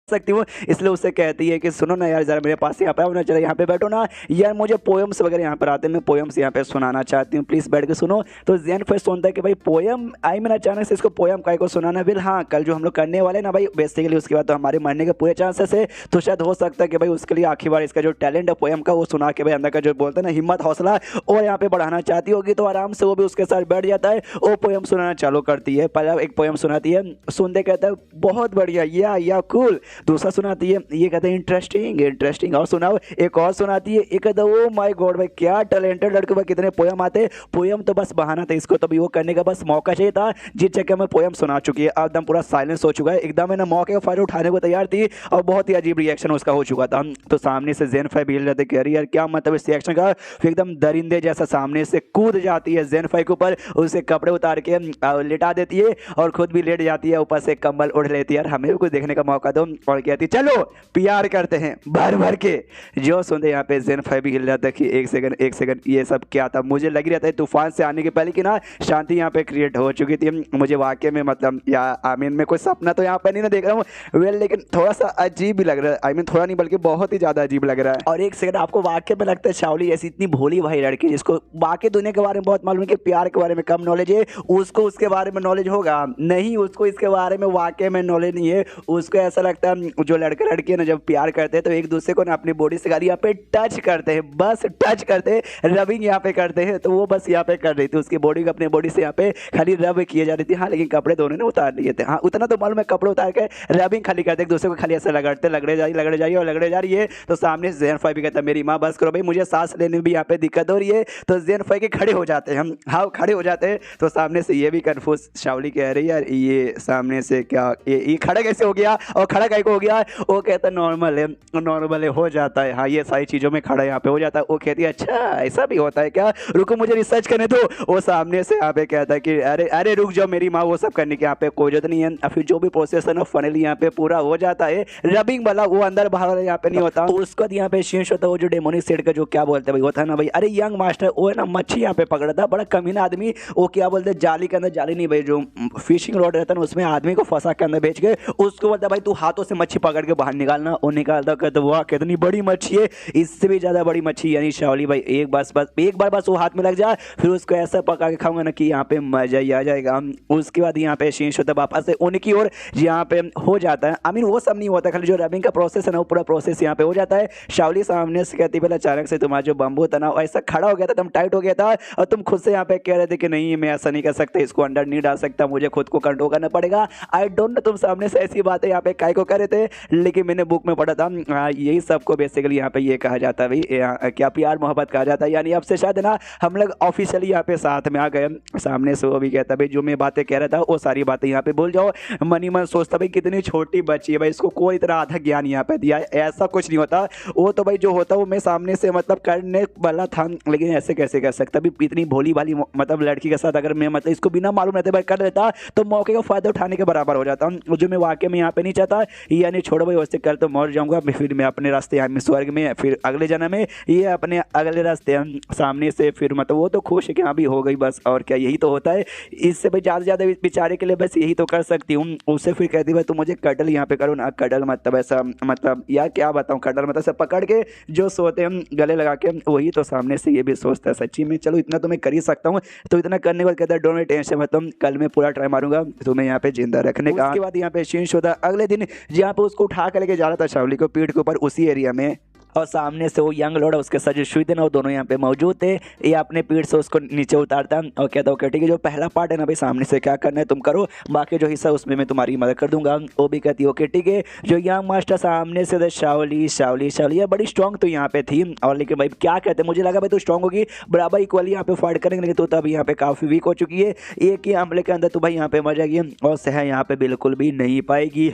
सकती हूँ। इसलिए उससे कहती है कि सुनो ना यार जरा मेरे पास यहाँ पे आओ ना, जरा यहाँ पे बैठो ना यार, मुझे पोएम्स वगैरह यहाँ पर आते हैं, मैं पोएम्स यहाँ पे सुनाना चाहती हूँ, प्लीज़ बैठ के सुनो। तो जैन फिर सुनता है कि भाई पोएम आई मैंने अचानक से इसको पोएम काय को सुनाना। फिर हाँ कल जो हम लोग करने वाले ना भाई बेसिकली उसके बाद तो हमारे मरने के पूरे चांसेस है, तो शायद हो सकता है कि भाई उसके लिए आखिरी बार इसका जो टैलेंट है पोएम का वो सुना के भाई अंदर का जो बोलते हैं ना हिम्मत हौसला और यहाँ पे बढ़ाना चाहती होगी, तो आराम से वो भी उसके साथ बैठ जाता है और पोएम सुनाना चालू करती है। पहले एक पोएम सुनाती है, सुनते कहता है बहुत बढ़िया या कूल। दूसरा सुनाती है ये कहते हैं इंटरेस्टिंग और सुनाओ। एक और सुनाती है एक कहता है ओ माय गॉड भाई क्या टैलेंटेड लड़के भाई कितने पोएम आते। पोएम तो बस बहाना था, इसको तो भी वो करने का बस मौका चाहिए था, जिस जगह में पोएम सुना चुकी है। एकदम पूरा साइलेंस हो चुका है, एकदम है ना मौके का फायदा उठाने को तैयार थी और बहुत ही अजीब रिएक्शन उसका हो चुका था। तो सामने से जेनफाई भी हिल जाते कह रही यार क्या मतलब इस रिएक्शन का। फिर एकदम दरिंदे जैसा सामने से कूद जाती है जेनफाई के ऊपर, उसे कपड़े उतार के लिटा देती है और खुद भी लेट जाती है, ऊपर से कंबल उड़ लेती है यार हमें भी कुछ देखने का मौका दो, और कहती है चलो प्यार करते हैं भर भर के। जो सुनते यहाँ पे जेनफाई भी हिल जाता है कि एक सेकंड ये सब क्या था। मुझे लग रहा था तूफान से आने के पहले कि ना शांति यहाँ पे क्रिएट हो चुकी थी। मुझे वाकई में मतलब या आमीन में कोई सपना तो यहाँ पे नहीं ना देख रहा हूँ वेल, लेकिन थोड़ा सा अजीब भी लग रहा है। आई मीन थोड़ा नहीं बल्कि बहुत ही ज्यादा अजीब लग रहा है। और एक सेकंड आपको वाकई में लगता है शाओली ऐसी इतनी भोली भाई लड़की जिसको बाकी दुनिया के बारे में बहुत मालूम है कि प्यार के बारे में कम नॉलेज है, उसको उसके बारे में नॉलेज होगा नहीं, उसको इसके बारे में वाकई में नॉलेज नहीं है। उसको ऐसा लगता है जो लड़का लड़की है ना जब प्यार करते हैं तो एक दूसरे को ना अपनी बॉडी से यहाँ पे टच करते हैं, बस टच करते हैं, रबिंग यहाँ पे करते हैं। तो वो बस यहाँ पे कर रही थी, उसकी बॉडी को अपनी बॉडी से यहाँ पे खाली रब किए जा रही थी। हाँ लेकिन कपड़े दोनों ने उतार लिए थे, हाँ उतना तो मालूम है, कपड़े उतार के रबिंग खाली करते एक दूसरे को खाली ऐसे लगड़े जाइए और लगड़े जा रही है। तो सामने से जेनफाई भी कहता है मेरी माँ बस करो भाई मुझे सांस लेने में भी यहाँ पे दिक्कत हो रही है। तो जेनफाई के खड़े हो जाते हैं हम, हाँ खड़े हो जाते हैं। तो सामने से ये भी कन्फ्यूज शाओली कह रही है यार ये सामने से क्या ये खड़ा कैसे हो गया और खड़ा ठीक हो गया? वो कहता नॉर्मल है, नॉर्मल है, हो जाता है, हाँ ये सारी चीज़ों में खड़ा यहाँ पे हो जाता है। वो कहती है अच्छा ऐसा भी होता है क्या, रुको मुझे रिसर्च करने दो। वो सामने से यहाँ पे कहता है कि अरे अरे रुक जाओ मेरी माँ, वो सब करने की यहाँ पे कोई जरूरत नहीं है। और फिर जो भी प्रोसेस है ना फाइनली यहाँ पे पूरा हो जाता है, रबिंग वाला, वो अंदर बाहर वाला यहाँ पे नहीं होता। उसके बाद यहाँ पे शेष होता है वो जो डेमोनिक सेट का जो क्या बोलते हैं भाई होता है ना भाई, अरे यंग मास्टर वो है ना मच्छी यहाँ पे पकड़ा था, बड़ा कमीना आदमी। वो क्या बोलते हैं जाली के अंदर, जाली नहीं भाई जो फिशिंग रॉड रहता है ना उसमें आदमी को फंसा के अंदर बेच के उसको बोलता है भाई तू हाथों से मच्छी पकड़ के बाहर निकालना। वो निकालता कहता वाह कितनी बड़ी मच्छी है, इससे भी ज्यादा बड़ी मच्छी यानी शाओली भाई एक बार बस वो हाथ में लग जाए फिर उसको ऐसा पका के खाऊंगा ना कि यहाँ पे मजा ही आ जाएगा। उसके बाद यहाँ पे शेष होता है वापस से उनकी ओर यहाँ पे हो जाता है। आई मीन वो सब नहीं होता, खाली जो रबिंग का प्रोसेस है ना वो पूरा प्रोसेस यहाँ पे हो जाता है। शाओली सामने से कहती पहले अचानक से तुम्हारा जो बम्बू था ना ऐसा खड़ा हो गया था, तुम टाइट हो गया था और तुम खुद से यहाँ पे कह रहे थे कि नहीं मैं ऐसा नहीं कर सकता, इसको अंडर नहीं डाल सकता, मुझे खुद को कंट्रोल करना पड़ेगा। आई डोंट नो तुम सामने से ऐसी बातें यहाँ पे काय को कर रहे थे, लेकिन मैंने बुक में पढ़ा था यही सबको बेसिकली यहाँ पे ये कहा जाता है भाई क्या प्यार मोहब्बत कहा जाता है। यानी अब से शायद ना हम लोग ऑफिशियली यहाँ पे साथ में आ गए। सामने से वो भी कहता भाई जो मैं बातें कह रहा था वो सारी बातें यहाँ पे भूल जाओ। मनी मन सोचता भाई कितनी छोटी बच्ची है भाई, इसको कोई इतना आधा ज्ञान यहाँ पे दिया है, ऐसा कुछ नहीं होता। वो तो भाई जो होता वो मैं सामने से मतलब करने वाला था, लेकिन ऐसे कैसे कर सकता भाई, इतनी भोली भाली मतलब लड़की के साथ अगर मैं मतलब इसको बिना मालूम रहते भाई कर देता तो मौके का फायदा उठाने के बराबर हो जाता। जो मैं वाकई में यहाँ पे नहीं चाहता, यानी छोड़ो भाई वैसे कर तो मर जाऊंगा फिर मैं अपने रास्ते यहाँ में स्वर्ग में, फिर अगले जन्म में ये अपने अगले रास्ते सामने से फिर मतलब वो तो खुश है कि हाँ भी हो गई बस, और क्या यही तो होता है। इससे भाई ज़्यादा से ज़्यादा बेचारे के लिए बस यही तो कर सकती हूँ। उससे फिर कहती भाई तुम मुझे कडल यहाँ पे करो ना, कडल मतलब ऐसा मतलब यार क्या बताऊँ, कडल मतलब सब पकड़ के जो सोते हैं गले लगा के, वही तो सामने से ये भी सोचता है सच्ची में चलो इतना तो मैं कर ही सकता हूँ। तो इतना करने के बाद कहता है डोंट टेंशन मतलब कल मैं पूरा ट्राई मारूंगा तुम्हें यहाँ पे जिंदा रखने का। उसके बाद यहाँ पे चेंज होता है अगले दिन जहाँ पे उसको उठा कर लेके जा रहा था शाओली को पीठ के ऊपर उसी एरिया में, और सामने से वो यंग लॉर्ड उसके साथ जो शुई थे ना वो दोनों यहाँ पे मौजूद थे। ये अपने पीठ से उसको नीचे उतारता और कहता ओके ठीक है जो पहला पार्ट है ना भाई सामने से क्या करना है तुम करो, बाकी जो हिस्सा उसमें मैं तुम्हारी मदद कर दूंगा। वो भी कहती ओके ठीक है। जो यंग मास्टर सामने से शाओली शाओली शाओली बड़ी स्ट्रॉन्ग तो यहाँ पे थी, और लेकिन भाई क्या कहते हैं मुझे लगा भाई तू स्ट्रॉन्ग होगी बराबर इक्वली यहाँ पे फाइट करेंगे, लेकिन तो तब यहाँ पे काफ़ी वीक हो चुकी है, एक ही हमले के अंदर तो भाई यहाँ पे मर जाएगी और सह यहाँ पे बिल्कुल भी नहीं पाएगी।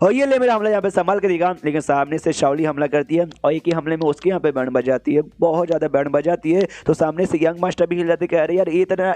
और ये ले मेरा हमला यहाँ पे संभाल कर देगा, लेकिन सामने से शाओली हमला करती है और एक ही हमले में उसके यहाँ पे बैंड बजाती है, बहुत ज़्यादा बैंड बजाती है। तो सामने से यंग मास्टर भी हिल जाते कह रहे यार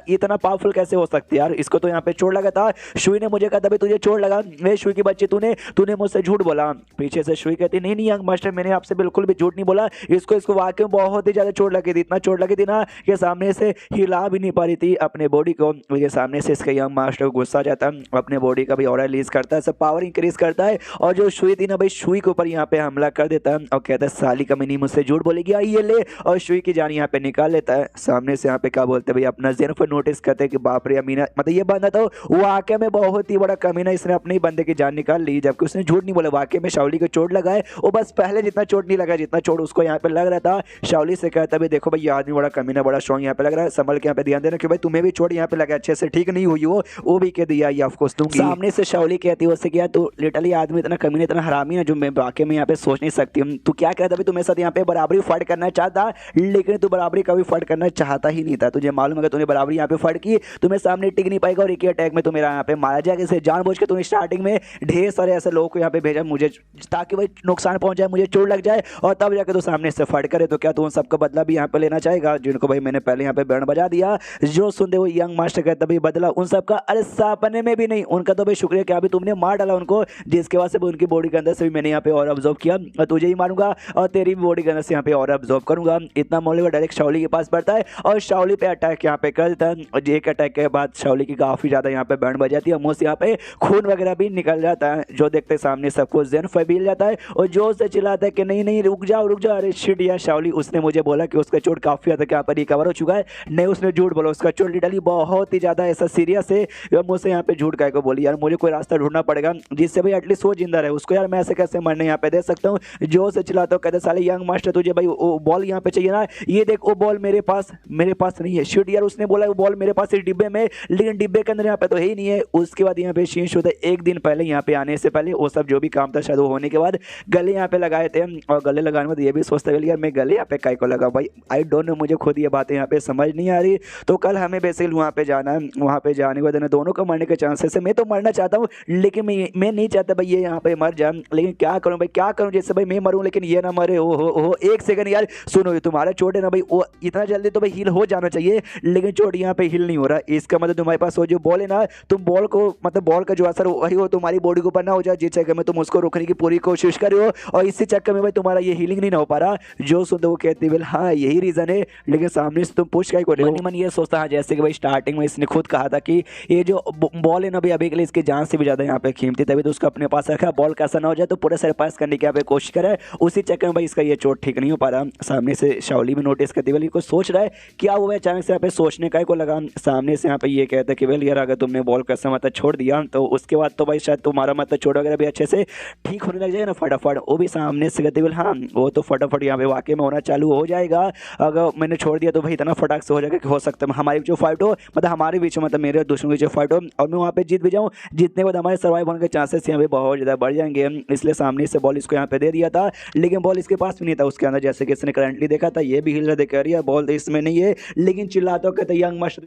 इतना पावरफुल कैसे हो सकते यार, इसको तो यहाँ पे चोट लगा था। शुई ने मुझे कहा था भाई तुझे चोट लगा, मैं शुई की बच्ची तूने मुझसे झूठ बोला। पीछे से शुई कहती नहीं नहीं यंग मास्टर मैंने आपसे बिल्कुल भी झूठ नहीं बोला, इसको वाकई में बहुत ही ज़्यादा चोट लगी थी, इतना चोट लगी थी ना कि सामने से हिला भी नहीं पा रही थी अपने बॉडी को। मुझे सामने से इसके यंग मास्टर को गुस्सा जाता है, अपने बॉडी का भी ऑरा रिलीज करता है, सब पावर इंक्रीज करता है, और जो शुई थी ना भाई शुई के ऊपर यहाँ पे हमला कर देता है और कहता है साली का मिनी मुझसे झूठ बोलेगी ये ले, और शुई की जान यहाँ पे निकाल लेता है। सामने से यहाँ पे क्या बोलते हैं भाई अपना जेनिफर नोटिस करते हैं कि बाप रे अमीना मतलब ये बंदा तो वाकई में बहुत ही बड़ा कमीना, इसने अपने ही बंदे की जान निकाल ली, जबकि उसने झूठ नहीं बोला, वाकई में शाओली को चोट लगा है, वो बस पहले जितना चोट नहीं लगा जितना चोट उसको यहाँ पे लग रहा था। शाओली से कहता है भाई देखो भाई ये आदमी बड़ा कमीना बड़ा स्ट्रॉन्ग यहाँ पे लग रहा है, संभल के यहाँ पे ध्यान देना कि भाई तुम्हें भी चोट यहाँ पे लगा अच्छे से ठीक नहीं हुई वो भी कह दिया ये ऑफकोर्स दूंगी। सामने से शाओली कहती है उससे क्या तू लिटरली आदमी इतना कमीना इतना हरामी है जो मैं वाकई में यहाँ पे सोच नहीं सकती हूँ। तू क्या कहता भाई तुम्हें साथ यहाँ पे बराबरी फाइट करना चाहता, लेकिन तू बराबरी कभी फाइट करना चाहता ही नहीं था, तुझे मालूम है तूने बराबरी यहाँ पे फाइट की तुम्हें सामने टिक नहीं पाएगा और एक ही अटैक में तुम्हें यहाँ पे मारा जाएगा। इसे जानबूझ के तूने स्टार्टिंग में ढेर सारे ऐसे लोगों को यहाँ पे भेजा मुझे ताकि भाई नुकसान पहुंच जाए, मुझे चोट लग जाए और तब जाके तू सामने से फाइट करे। तो क्या तू उन सबका बदला भी यहाँ पे लेना चाहेगा जिनको भाई मैंने पहले यहाँ पे बैंड बजा दिया। जो सुनते वो यंग मास्टर कहता भाई बदला उन सबका, अरे सपने में भी नहीं, उनका तो भाई शुक्रिया क्या अभी तुमने मार डाला उनको, जिसके बाद से उनकी बॉडी के अंदर से भी मैंने यहाँ पे और ऑब्जर्व किया और तुझे ही मारूंगा और तेरी भी बॉडी के अंदर से यहाँ पे और ऑब्जर्व करूंगा। इतना मोले को डायरेक्ट शाओली के पास बढ़ता है और शाओली पे अटैक यहाँ पे कर देता है, और एक अटैक के बाद शाओली की काफी ज्यादा यहाँ पे बैंड बजाती है, मुंह से यहाँ पे खून वगैरह भी निकल जाता है। जो देखते सामने सबको जेनिफर भी हिल जाता है और जोर से चिल्लाता है कि नहीं नहीं रुक जाओ, अरे शिट यार शाओली उसने मुझे बोला कि उसका चोट काफी हद तक यहाँ पर रिकवर हो चुका है, नहीं उसने झूठ बोला, उसका चोट लिटरली बहुत ही ज्यादा ऐसा सीरियस है, मुझसे यहाँ पे झूठ कह को बोली यार मुझे कोई रास्ता ढूंढना पड़ेगा जिससे भाई एटलीस्ट वो जिंदा रहे, उसको यार मैं ऐसे कैसे मरने यहाँ पे दे सकता हूँ। जो जोर से चिल्लाता हूँ, कहते साले यंग मास्टर तुझे भाई वो बॉल यहाँ पे चाहिए ना, ये देख वो बॉल मेरे पास नहीं है। शिट यार, उसने बोला वो बॉल मेरे पास है डिब्बे में, लेकिन डिब्बे के अंदर यहाँ पे तो है ही नहीं है। उसके बाद यहाँ पे शीश होता है, एक दिन पहले यहाँ पे आने से पहले वो सब जो भी काम था शायद वो होने के बाद गले यहाँ पे लगाए थे, और गले लगाने में तो ये भी सोचता है यार मैं गले यहाँ पे काय को लगा भाई, आई डोंट नो, मुझे खुद ये बातें यहाँ पे समझ नहीं आ रही। तो कल हमें बेसिकली वहाँ पे जाना है, वहाँ पे जाने के बाद ना दोनों को मरने के चांसेस है। मैं तो मरना चाहता हूँ, लेकिन मैं नहीं चाहता भाई ये यहाँ पे मर जाए, लेकिन क्या करूँ भाई, क्या करूँ, जैसे भाई मैं मरूँ लेकिन ये ना मरे। ओ एक सेकंड यार, सुनो, ये तुम्हारा चोट है ना भाई, वो इतना जल्दी तो भाई हील हो जाना चाहिए, लेकिन चोट यहाँ पे हील नहीं हो रहा। इसका मतलब तुम्हारे पास वो जो बॉल है ना, तुम बॉल को मतलब बॉल का जो असर वही हो तुम्हारी बॉडी के ऊपर ना हो जाए, जिस चक्कर में तुम उसको रोकने की पूरी कोशिश कर रहे हो, और इसी चक्कर में भाई तुम्हारा ये हीलिंग नहीं हो पा रहा। जो सुनते वो कहते बोल हाँ यही रीजन है, लेकिन सामने से तुम पूछ क्या कर रहे हो। मन ये सोचता है जैसे कि भाई स्टार्टिंग में इसने खुद कहा था कि ये जो बॉल है ना भाई अभी के लिए इसकी जान से भी ज्यादा यहाँ पे कीमती, तभी तो उसको अपने पास रखा, बॉल कैसा ना हो जाए तो पूरे सरपास करने की यहाँ पे कोशिश करे। उसी चक्कर में भाई इसका ये चोट ठीक नहीं हो पा रहा। सामने से शाओली भी नोटिस करती है, कुछ सोच रहा है क्या वो अचानक से यहाँ पे सोचने का को लगा। सामने से यहाँ पे ये कहता है कि वेल यार अगर तुमने बॉल कैसा मतलब छोड़ दिया तो उसके बाद तो भाई शायद तुम्हारा मतलब चोट वगैरह भी अच्छे से ठीक होने लग जाएगा ना फटाफट। वो भी सामने से कहते हाँ वो तो फटाफट यहाँ पे वाकई में होना चालू हो जाएगा, अगर मैंने छोड़ दिया तो भाई इतना फटाक से हो जाएगा कि हो सकता है हमारी जो फाइट हो मतलब हमारे बीच में मतलब मेरे दुश्मन की जो फाइट हो और मैं वहाँ पे जीत भी जाऊँ, जीतने के बाद हमारे सर्वाइव होने के चांसेस यहाँ पे बहुत ज़्यादा बढ़ जाएंगे। इसलिए सामने से बॉल इसको यहाँ पे दे दिया था, लेकिन बॉल इसके पास भी नहीं था उसके अंदर, जैसे कि इसने करंटली देखा था। ये भी हिल रहा देख रही है, बॉल तो इसमें नहीं है, लेकिन चिल्लाता कहते यंग मास्टर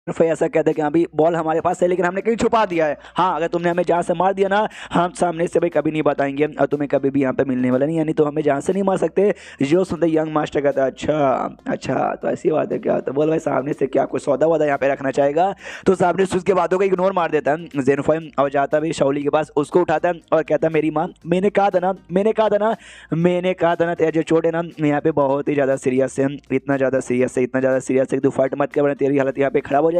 फिर ऐसा कहते हैं कि अभी बॉल हमारे पास है लेकिन हमने कहीं छुपा दिया है। हाँ अगर तुमने हमें जहाँ से मार दिया ना, हम सामने से भाई कभी नहीं बताएंगे और तुम्हें कभी भी यहाँ पे मिलने वाला नहीं, यानी तो हमें जहाँ से नहीं मार सकते। जो सुनते यंग मास्टर कहता है अच्छा तो ऐसी बात है क्या, तो बोल भाई सामने से क्या कोई सौदा वौदा यहाँ पे रखना चाहेगा। तो सामने से उसके बातों को इग्नोर मार देता है जेनफाइम और जाता भाई शाओली के पास, उसको उठाता है और कहता है मेरी माँ मैंने कहा था ना तेरा जो चोट है ना यहाँ पे बहुत ही ज़्यादा सीरियस है, इतना ज़्यादा सीरियस है कि तू फाइट मत कर वरना तेरी हालत यहाँ पे खराब हो जाएगी।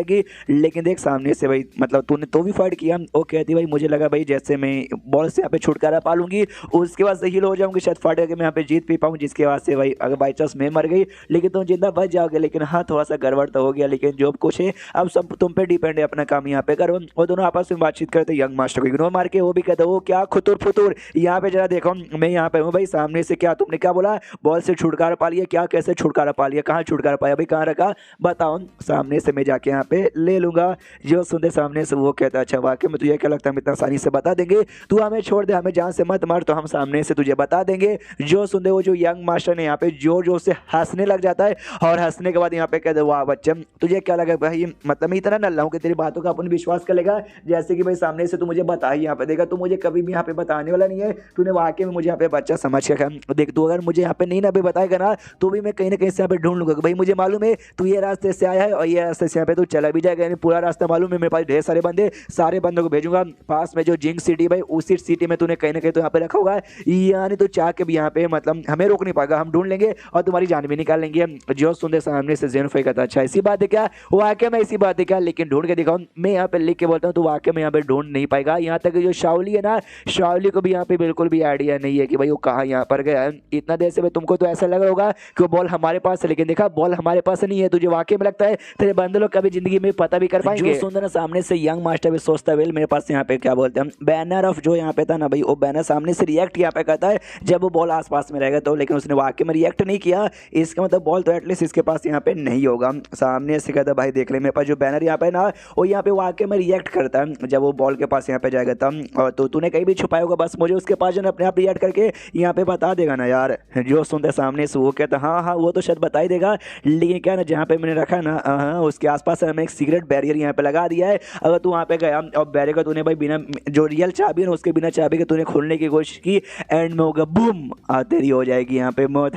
लेकिन देख सामने से भाई मतलब तूने तो भी फाइट किया। वो कहती भाई मुझे लगा भाई जैसे मैं बॉल से यहाँ पे छुटकारा पा लूंगी उसके बाद से हील हो जाऊंगी, शायद फाइट करके मैं यहाँ पे जीत भी पाऊँ, जिसके बाद से भाई अगर बाई चांस मैं मर गई लेकिन तुम जिंदा बच जाओगे। लेकिन हाँ थोड़ा सा गड़बड़ तो हो गया, लेकिन जो कुछ है अब सब तुम पे डिपेंड है, अपना काम यहाँ पे करो। और दोनों आपस में बातचीत करते यंग मास्टर को इग्नोर मार के वो भी कहते वो क्या खुतुर फुतुर यहाँ पे जरा देखो मैं यहाँ पे हूँ भाई सामने से, क्या तुमने क्या बोला बॉल से छुटकारा पा लिया, क्या कैसे छुटकारा पा लिया, कहाँ छुटकारा पाया भाई, कहाँ रखा बताओ, सामने से मैं जाके यहाँ पे ले लूंगा। जो सुनते सामने से वो कहता अच्छा वाकई में तुझे क्या लगता है हम इतना आसानी से बता देंगे, तू हमें छोड़ दे, हमें जान से मत मार तो हम सामने से तुझे बता देंगे। जो सुनते वो जो यंग मास्टर ने यहाँ पे जोर जोर से हंसने लग जाता है और हंसने के बाद यहाँ पे कहते वाह बच्चा तुझे क्या लगा भाई, मतलब मैं इतना नल्ला हूँ कि तेरी बातों का अपन विश्वास कर लेगा, जैसे कि भाई सामने से तू मुझे बता ही यहाँ पे देगा, तू मुझे कभी भी यहाँ पे बताने वाला नहीं है, तूने वाकई में मुझे यहाँ पे बच्चा समझ के देख, तू अगर मुझे यहाँ पे नहीं ना भी बताएगा ना तो भी मैं कहीं ना कहीं से यहाँ पे ढूंढ लूंगा भाई, मुझे मालूम है तू ये रास्ते से आया है और ये रास्ते से यहाँ पे तू चला भी जाएगा, पूरा रास्ता मालूम है, मेरे पास ढेर सारे बंदे, सारे बंदों को भेजूंगा पास में जो जिंक सिटी भाई उसी सिटी में तूने कहीं ना कहीं तो यहाँ पे रखा होगा, यानी तो चाह के भी यहाँ पे मतलब हमें रोक नहीं पाएगा, हम ढूंढ लेंगे और तुम्हारी जान भी निकाल लेंगे। जो सुनते सामने से जेनफाई कहता अच्छा ऐसी बात है क्या, वाकई में ऐसी बात है क्या, लेकिन ढूंढ के दिखाऊं, मैं यहाँ पे लिख के बोलता हूँ तो वाकई में यहाँ पे ढूंढ नहीं पाएगा। यहाँ तक जो शाओली है ना, शाओली को भी यहाँ पे बिल्कुल भी आइडिया नहीं है कि भाई वो कहाँ यहाँ पर गया है। इतना देर से तुमको तो ऐसा लग रहा होगा कि वो बॉल हमारे पास है, लेकिन देखा बॉल हमारे पास नहीं है, तुझे वाकई में लगता है तेरे बंदे लोग कभी जिंदगी में पता भी कर पाएंगे। सुंदर सामने से यंग मास्टर भी सोचता है मेरे पास यहाँ पे क्या बोलते हैं बैनर ऑफ जो यहाँ पे था ना भाई, वो बैनर सामने से रिएक्ट यहाँ पे करता है जब वो बॉल आसपास में रहेगा तो, लेकिन उसने वाकई में रिएक्ट नहीं किया, इसका मतलब बॉल तो एटलीस्ट इसके पास यहाँ पे नहीं होगा। सामने से कहता भाई देख ले मेरे पास जो बैनर यहाँ पे ना वो यहाँ पे वाकई में रिएक्ट करता है जब वो बॉल के पास यहाँ पे जाएगा तब, और तो तूने कहीं भी छुपाया होगा बस मुझे उसके पास जो अपने आप रिएक्ट करके यहाँ पे बता देगा ना यार। जो सुनते सामने से वो कहता हाँ वो तो शायद बता ही देगा, लेकिन क्या ना जहाँ पे मैंने रखा ना उसके आसपास हमें एक सीक्रेट बैरियर यहाँ पे लगा दिया है, अगर तू वहाँ पे गया और बैरियर को तूने भाई बिना जो रियल चाबी है उसके बिना चाबी के तूने खोलने की कोशिश की, एंड में होगा बूम तेरी हो जाएगी यहाँ पे मौत।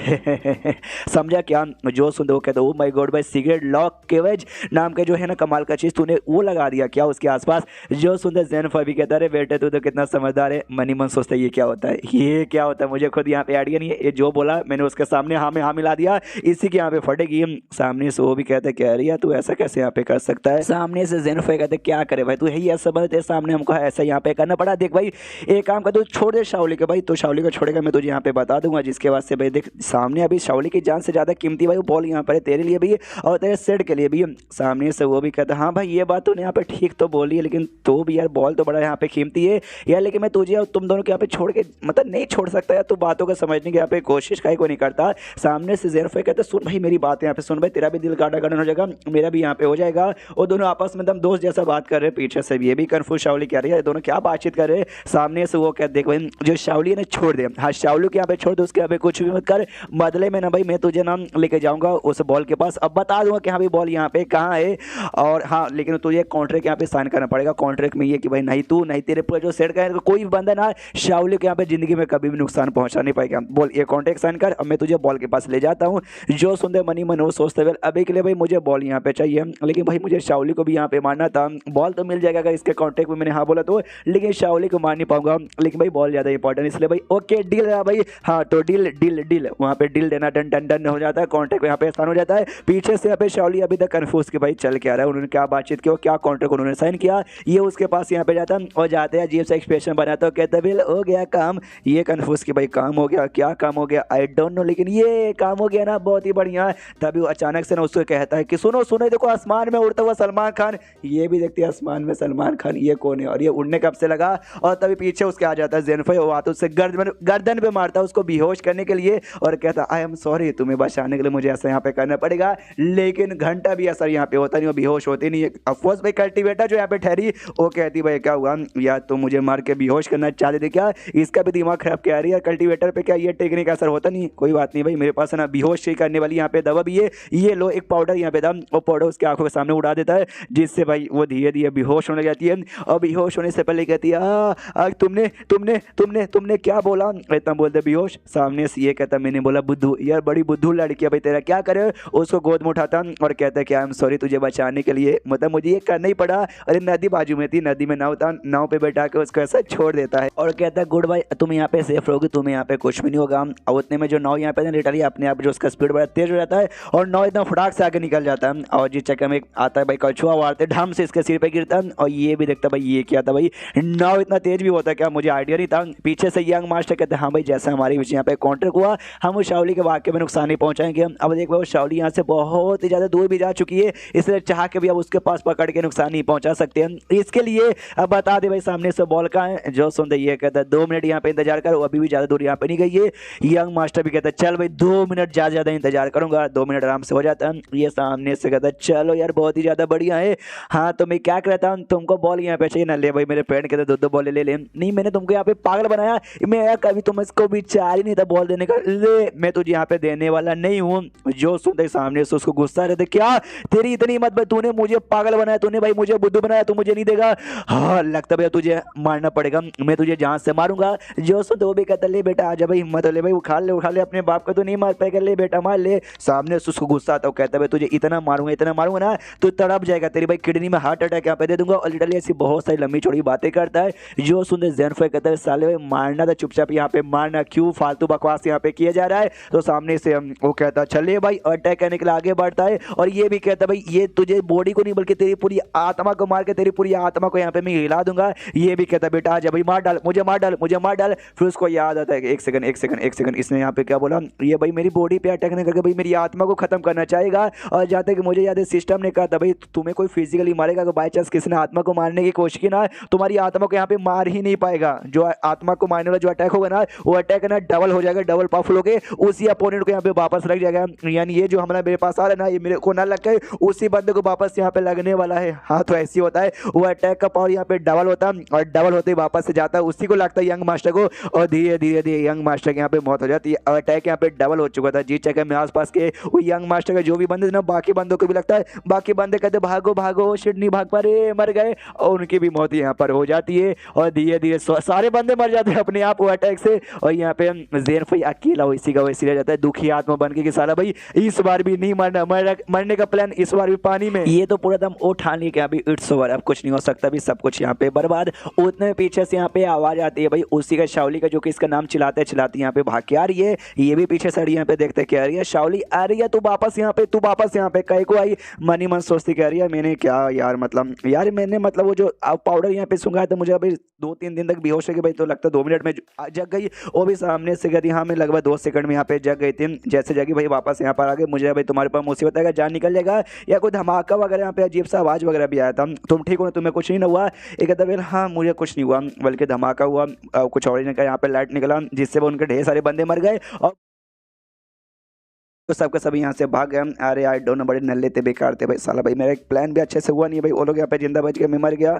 समझा क्या। जो सुनते वो कहते ओ माय गॉड भाई सीक्रेट लॉक केवेज नाम का जो है ना कमाल का चीज़ तूने वो लगा दिया क्या उसके आसपास। जो सुनते जेनफा भी कहता है बेटे तू तो कितना समझदार है, मनी मन सोचता है ये क्या होता है, ये क्या होता है, मुझे खुद यहाँ पे आइडिया नहीं है, ये जो बोला मैंने उसके सामने हाँ में हाँ मिला दिया, इसी के यहाँ पे फटेगी। सामने से वो भी कहते कह रही है तू ऐसा कैसे यहाँ पे पे कर सकता है। सामने से जेनफाई कहते क्या करे भाई, तू है ही ऐसा बंदा, तेरे सामने हमको ऐसा यहाँ पे करना पड़ा। देख भाई एक काम कर, तू छोड़ दे शाओली के भाई, तो शाओली को छोड़ेगा मैं तुझे यहाँ पे बता दूंगा। जिसके बाद से भाई देख सामने अभी शाओली की जान से ज्यादा कीमती भाई बॉल यहाँ पर है, तेरे लिए भी और तेरे सेट के लिए भी। सामने से वो भी कहता हाँ भाई ये बात तूने यहाँ पे ठीक तो बोली है, लेकिन तो भी यार बॉल तो बड़ा यहाँ पे कीमती है यार, लेकिन मैं तुझे और तुम दोनों को यहाँ पे छोड़ के मतलब नहीं छोड़ सकता यार, तू बातों को समझने की यहाँ पे कोशिश काहे को नहीं करता। सामने से जेनफाई कहते सुन भाई मेरी बात यहाँ पे सुन भाई, तेरा भी दिल गाड़ा गाड़ा हो जाएगा, मेरा भी यहाँ पे हो जाएगा। और दोनों आपस में एकदम दोस्त जैसा बात कर रहे हैं। पीछे से ये भी कंफ्यूज शाओली कह रही है दोनों क्या बातचीत कर रहे हैं। सामने से वो कहते देख भाई जो शाओली है ना छोड़ दे, हाँ शाओली को यहाँ पे छोड़ दे, उसके यहाँ पे कुछ भी मत कर, बदले में ना भाई मैं तुझे नाम लेके जाऊंगा उस बॉल के पास, अब बता दूंगा कि हाँ भाई बॉल यहाँ पे कहाँ है। और हाँ लेकिन तुझे कॉन्ट्रैक्ट यहाँ पे साइन करना पड़ेगा। कॉन्ट्रैक्ट में ये कि भाई नहीं तू नहीं तेरे पूरा जो सेट का कोई भी बंदा ना शाओली के यहाँ पे जिंदगी में कभी भी नुकसान पहुंचा नहीं पाएगा। बोल ये कॉन्ट्रैक्ट साइन कर, अब मैं तुझे बॉल के पास ले जाता हूँ। जो सुनते मनी मन वो सोचते वेल अभी के लिए भाई मुझे बॉल यहाँ पे चाहिए, लेकिन भाई मुझे शाओली को भी यहाँ पे मारना था। बॉल तो मिल जाएगा अगर इसके कॉन्ट्रैक्ट में मैंने हाँ बोला तो, लेकिन शाओली को मार नहीं पाऊंगा, लेकिन भाई बॉल ज्यादा इंपॉर्टेंट इसलिए भाई ओके डील है भाई। हाँ तो डील डील डील वहाँ पे डील देना डन डन डन हो जाता है, कॉन्ट्रैक्ट यहाँ पे आसान हो जाता है। पीछे से यहाँ पे शाओली अभी तक कन्फ्यूज कि भाई चल क्या रहा है, उन्होंने क्या बातचीत की, क्या कॉन्ट्रैक्ट उन्होंने साइन किया। ये उसके पास यहाँ पे जाता और जाते हैं अजीब सा एक्सप्रेशन बनाता है, कहते बिल हो गया काम। ये कन्फ्यूज कि भाई काम हो गया, क्या काम हो गया आई डोंट नो, लेकिन ये काम हो गया ना बहुत ही बढ़िया। तभी वो अचानक से ना उसको कहता है कि सुनो सुनो देखो आसमान में उड़ता हुआ सलमान खान। ये भी देखते हैं आसमान में सलमान खान, ये कौन है और ये उड़ने कब से लगा। और तभी पीछे उसके आ जाता है जेनफाई, वो आता उससे गर्दन पे मारता है उसको बेहोश करने के लिए और कहता आई एम सॉरी तुम्हें बचाने के लिए मुझे ऐसा यहाँ पे करना पड़ेगा। लेकिन घंटा भी असर यहाँ पे होता नहीं, वो बेहोश होती नहीं है। अफकोर्स भाई कल्टीवेटर जो यहाँ पे ठहरी वो कहती भाई क्या हुआ यार तुम मुझे मार के बेहोश करना चाहते थे क्या, इसका भी दिमाग खराब कह रही है कल्टीवेटर पे, क्या ये टेक्निक का असर होता नहीं। कोई बात नहीं भाई मेरे पास है ना बेहोश करने वाली यहाँ पे दवा भी है, ये लो एक पाउडर यहाँ पे दम, वो पाउडर उसके आंखों के सामने उड़ा देता है जिससे भाई वो धीरे धीरे बेहोश होने जाती है। और बेहोश होने से पहले कहती है तुमने तुमने तुमने तुमने क्या बोला, इतना बोलते बेहोश। सामने से ये कहता मैंने बोला बुद्धू, यार बड़ी बुद्धू लड़की है भाई तेरा क्या करे। उसको गोद में उठाता और कहता है कि आई एम सॉरी तुझे बचाने के लिए, मतलब मुझे ये करना ही पड़ा। अरे नदी बाजू में थी, नदी में नाव था, नाव पे बैठा के उसको ऐसा छोड़ देता है और कहता है गुड भाई तुम यहाँ पे सेफ रहोगे, तुम्हें यहाँ पे कुछ भी नहीं होगा। और उतने में जो नाव यहाँ पे लिटरली अपने आप जो उसका स्पीड बड़ा तेज हो जाता है और नाव एकदम फटाक से आगे निकल जाता है। और जिस चक्कर में आता है भाई कछुआ वारते ढम से इसके सिर पे गिरता है और ये भी देखता भाई ये क्या था भाई, नाव इतना तेज भी होता है क्या, मुझे आइडिया नहीं था। पीछे से यंग मास्टर कहते हैं हाँ भाई जैसा हमारे बीच यहाँ पे कॉन्ट्रैक्ट हुआ हम उस शाओली के वाक्य में नुकसान नहीं पहुंचाएंगे। अब देख भाई शाओली यहाँ से बहुत ही ज़्यादा दूर भी जा चुकी है, इसलिए चाह के भी अब उसके पास पकड़ के नुकसान नहीं पहुंचा सकते हैं। इसके लिए अब बता दे भाई सामने से बॉल का है। जो सुनते ये कहता है 2 मिनट यहाँ पे इंतजार कर, वो अभी भी ज़्यादा दूर यहाँ पे नहीं गई है। यंग मास्टर भी कहता है चल भाई 2 मिनट ज़्यादा इंतजार करूंगा, 2 मिनट आराम से हो जाता है। ये सामने से कहता है चलो यार बहुत ही ज़्यादा बढ़िया है। हाँ तो मैं क्या कहता हूँ तुमको बॉल यहाँ पे चाहिए ना, ले भाई मेरे फ्रेंड कहते 2-2 बॉल ले ले। नहीं मैंने तुमको यहाँ पे पागल बनाया, मैं कभी तुम इसको विचार ही नहीं था बॉल देने का, ले मैं तुझे यहाँ पे देने वाला नहीं हूँ। जो सुनते सामने से उसको गुस्सा रहते क्या तेरी इतनी हिम्मत भाई, तूने मुझे पागल बनाया, तूने भाई मुझे बुद्धू बनाया, तू मुझे नहीं देगा। हाँ लगता भाई तुझे मारना पड़ेगा, मैं तुझे जान से मारूंगा। जो सुनते वो भी कहता ले बेटा आजा भाई हिम्मत ले भाई उठा ले अपने बाप को तो नहीं मार पाएगा, ले बेटा मार ले। सामने से उसको गुस्सा आता है, कहता भाई तुझे इतना मारूंगा ना तो तड़प जाएगा, तेरी भाई किडनी में हार्ट अटैक यहाँ पे दे दूंगा। और लिटरली ऐसी बहुत सारी लंबी चौड़ी बातें करता है। जो सुनते जेनफाई कहता है साले भाई मारना था चुपचाप यहाँ पे मारना, क्यों फालतू बकवास यहाँ पे किया जा रहा है। तो सामने से वो कहता चले भाई अटैक करने के लिए आगे बढ़ता है। और ये भी कहता भाई ये तुझे बॉडी को नहीं बल्कि तेरी पूरी आत्मा को मार के तेरी पूरी आत्मा को यहाँ पे मैं हिला दूंगा। ये भी कहता बेटा आजा भाई मार डाल मुझे मार डाल मुझे मार डाल। फिर उसको याद आता है एक सेकंड इसने यहाँ पे क्या बोला, ये भाई मेरी बॉडी पे अटैक नहीं करके भाई मेरी आत्मा को खत्म करना चाहेगा। और जाते कि मुझे याद है सिस्टम ने कहा था भाई तुम्हें कोई फिजिकली मारेगा अगर बाई चांस किसी ने आत्मा को मारने की कोशिश की ना तुम्हारी आत्मा को यहाँ पे मार ही नहीं पाएगा। जो आत्मा को मारने वाला जो अटैक होगा ना वो अटैक ना डबल हो जाएगा, डबल पावरफुल हो गए उसी अपोनेंट को यहाँ पे वापस लग जाएगा। यानी ये जो हमारा मेरे पास आ रहा है ना ये मेरे को ना लग के उसी बंदे को वापस यहाँ पे लगने वाला है। हाँ तो ऐसी होता है, वो अटैक का पावर यहाँ पे डबल होता है और डबल होते ही वापस से जाता है उसी को लगता है यंग मास्टर को। और धीरे धीरे यंग मास्टर के यहाँ पे मौत हो जाती है। अटैक यहाँ पे डबल हो चुका था, जीत चक्कर में आसपास के वो यंग मास्टर के जो भी बंदे ना बाकी बंदों को भी लगता है, बाकी बंदे कहते भागो भागो शिट नहीं भाग पा रहे मर गए और उनकी भी मौत यहाँ पर हो जाती है। और धीरे धीरे सारे बंदे मर जाते हैं अपने आप वो अटैक से। और यहाँ पे जेनफाई अकेला वैसी का वैसी रह जाता है, दुखी आत्मा बन के कि साला भाई इस बार भी नहीं मरना, मरने का प्लान इस बार भी पानी में। ये तो पूरा दम उठा नहीं कि अभी इट्स ओवर, अब कुछ नहीं हो सकता, भी सब कुछ यहाँ पे बर्बाद। उतने पीछे से यहाँ पे आवाज आती है भाई उसी का शाओली का जो कि इसका नाम चिल्लाते चिल्लाते यहाँ पे भाग के आ रही है। ये भी पीछे सड़ी यहाँ पे देखते क्या आ रही है, शाओली आ रही है तू वापस यहाँ पे कहीं को आई। मनी मन सोचती कह रही है मैंने क्या यार, मतलब यार मैंने मतलब वो जो पाउडर यहाँ पे सूंघा था, मुझे अभी 2-3 दिन तक बेहोश है कि भाई, तो लगता है 2 मिनट में जग गई। वो भी सामने से कहती हाँ मैं लगभग 2 सेकंड में यहाँ पे जग गई थी। जैसे जगी भाई वापस यहाँ पर आ गए। मुझे भाई तुम्हारे पास मुसीबत आएगा, जान निकल जाएगा, या कोई धमाका वगैरह यहाँ पे अजीब सा आवाज़ वगैरह भी आया था, तुम ठीक हो ना, तुम्हें कुछ नहीं ना हुआ? एक कहता फिर हाँ मुझे कुछ नहीं हुआ, बल्कि धमाका हुआ, कुछ और ही का यहाँ पे लाइट निकला जिससे वो उनके ढेर सारे बंदे मर गए और तो सबके सब यहाँ से भाग गए। अरे आई डोंट नो, बड़े नल्ले थे, बेकार थे भाई साला। भाई मेरा एक प्लान भी अच्छे से हुआ नहीं भाई, वो लोग यहाँ पे जिंदा बच गए, मैं मर गया।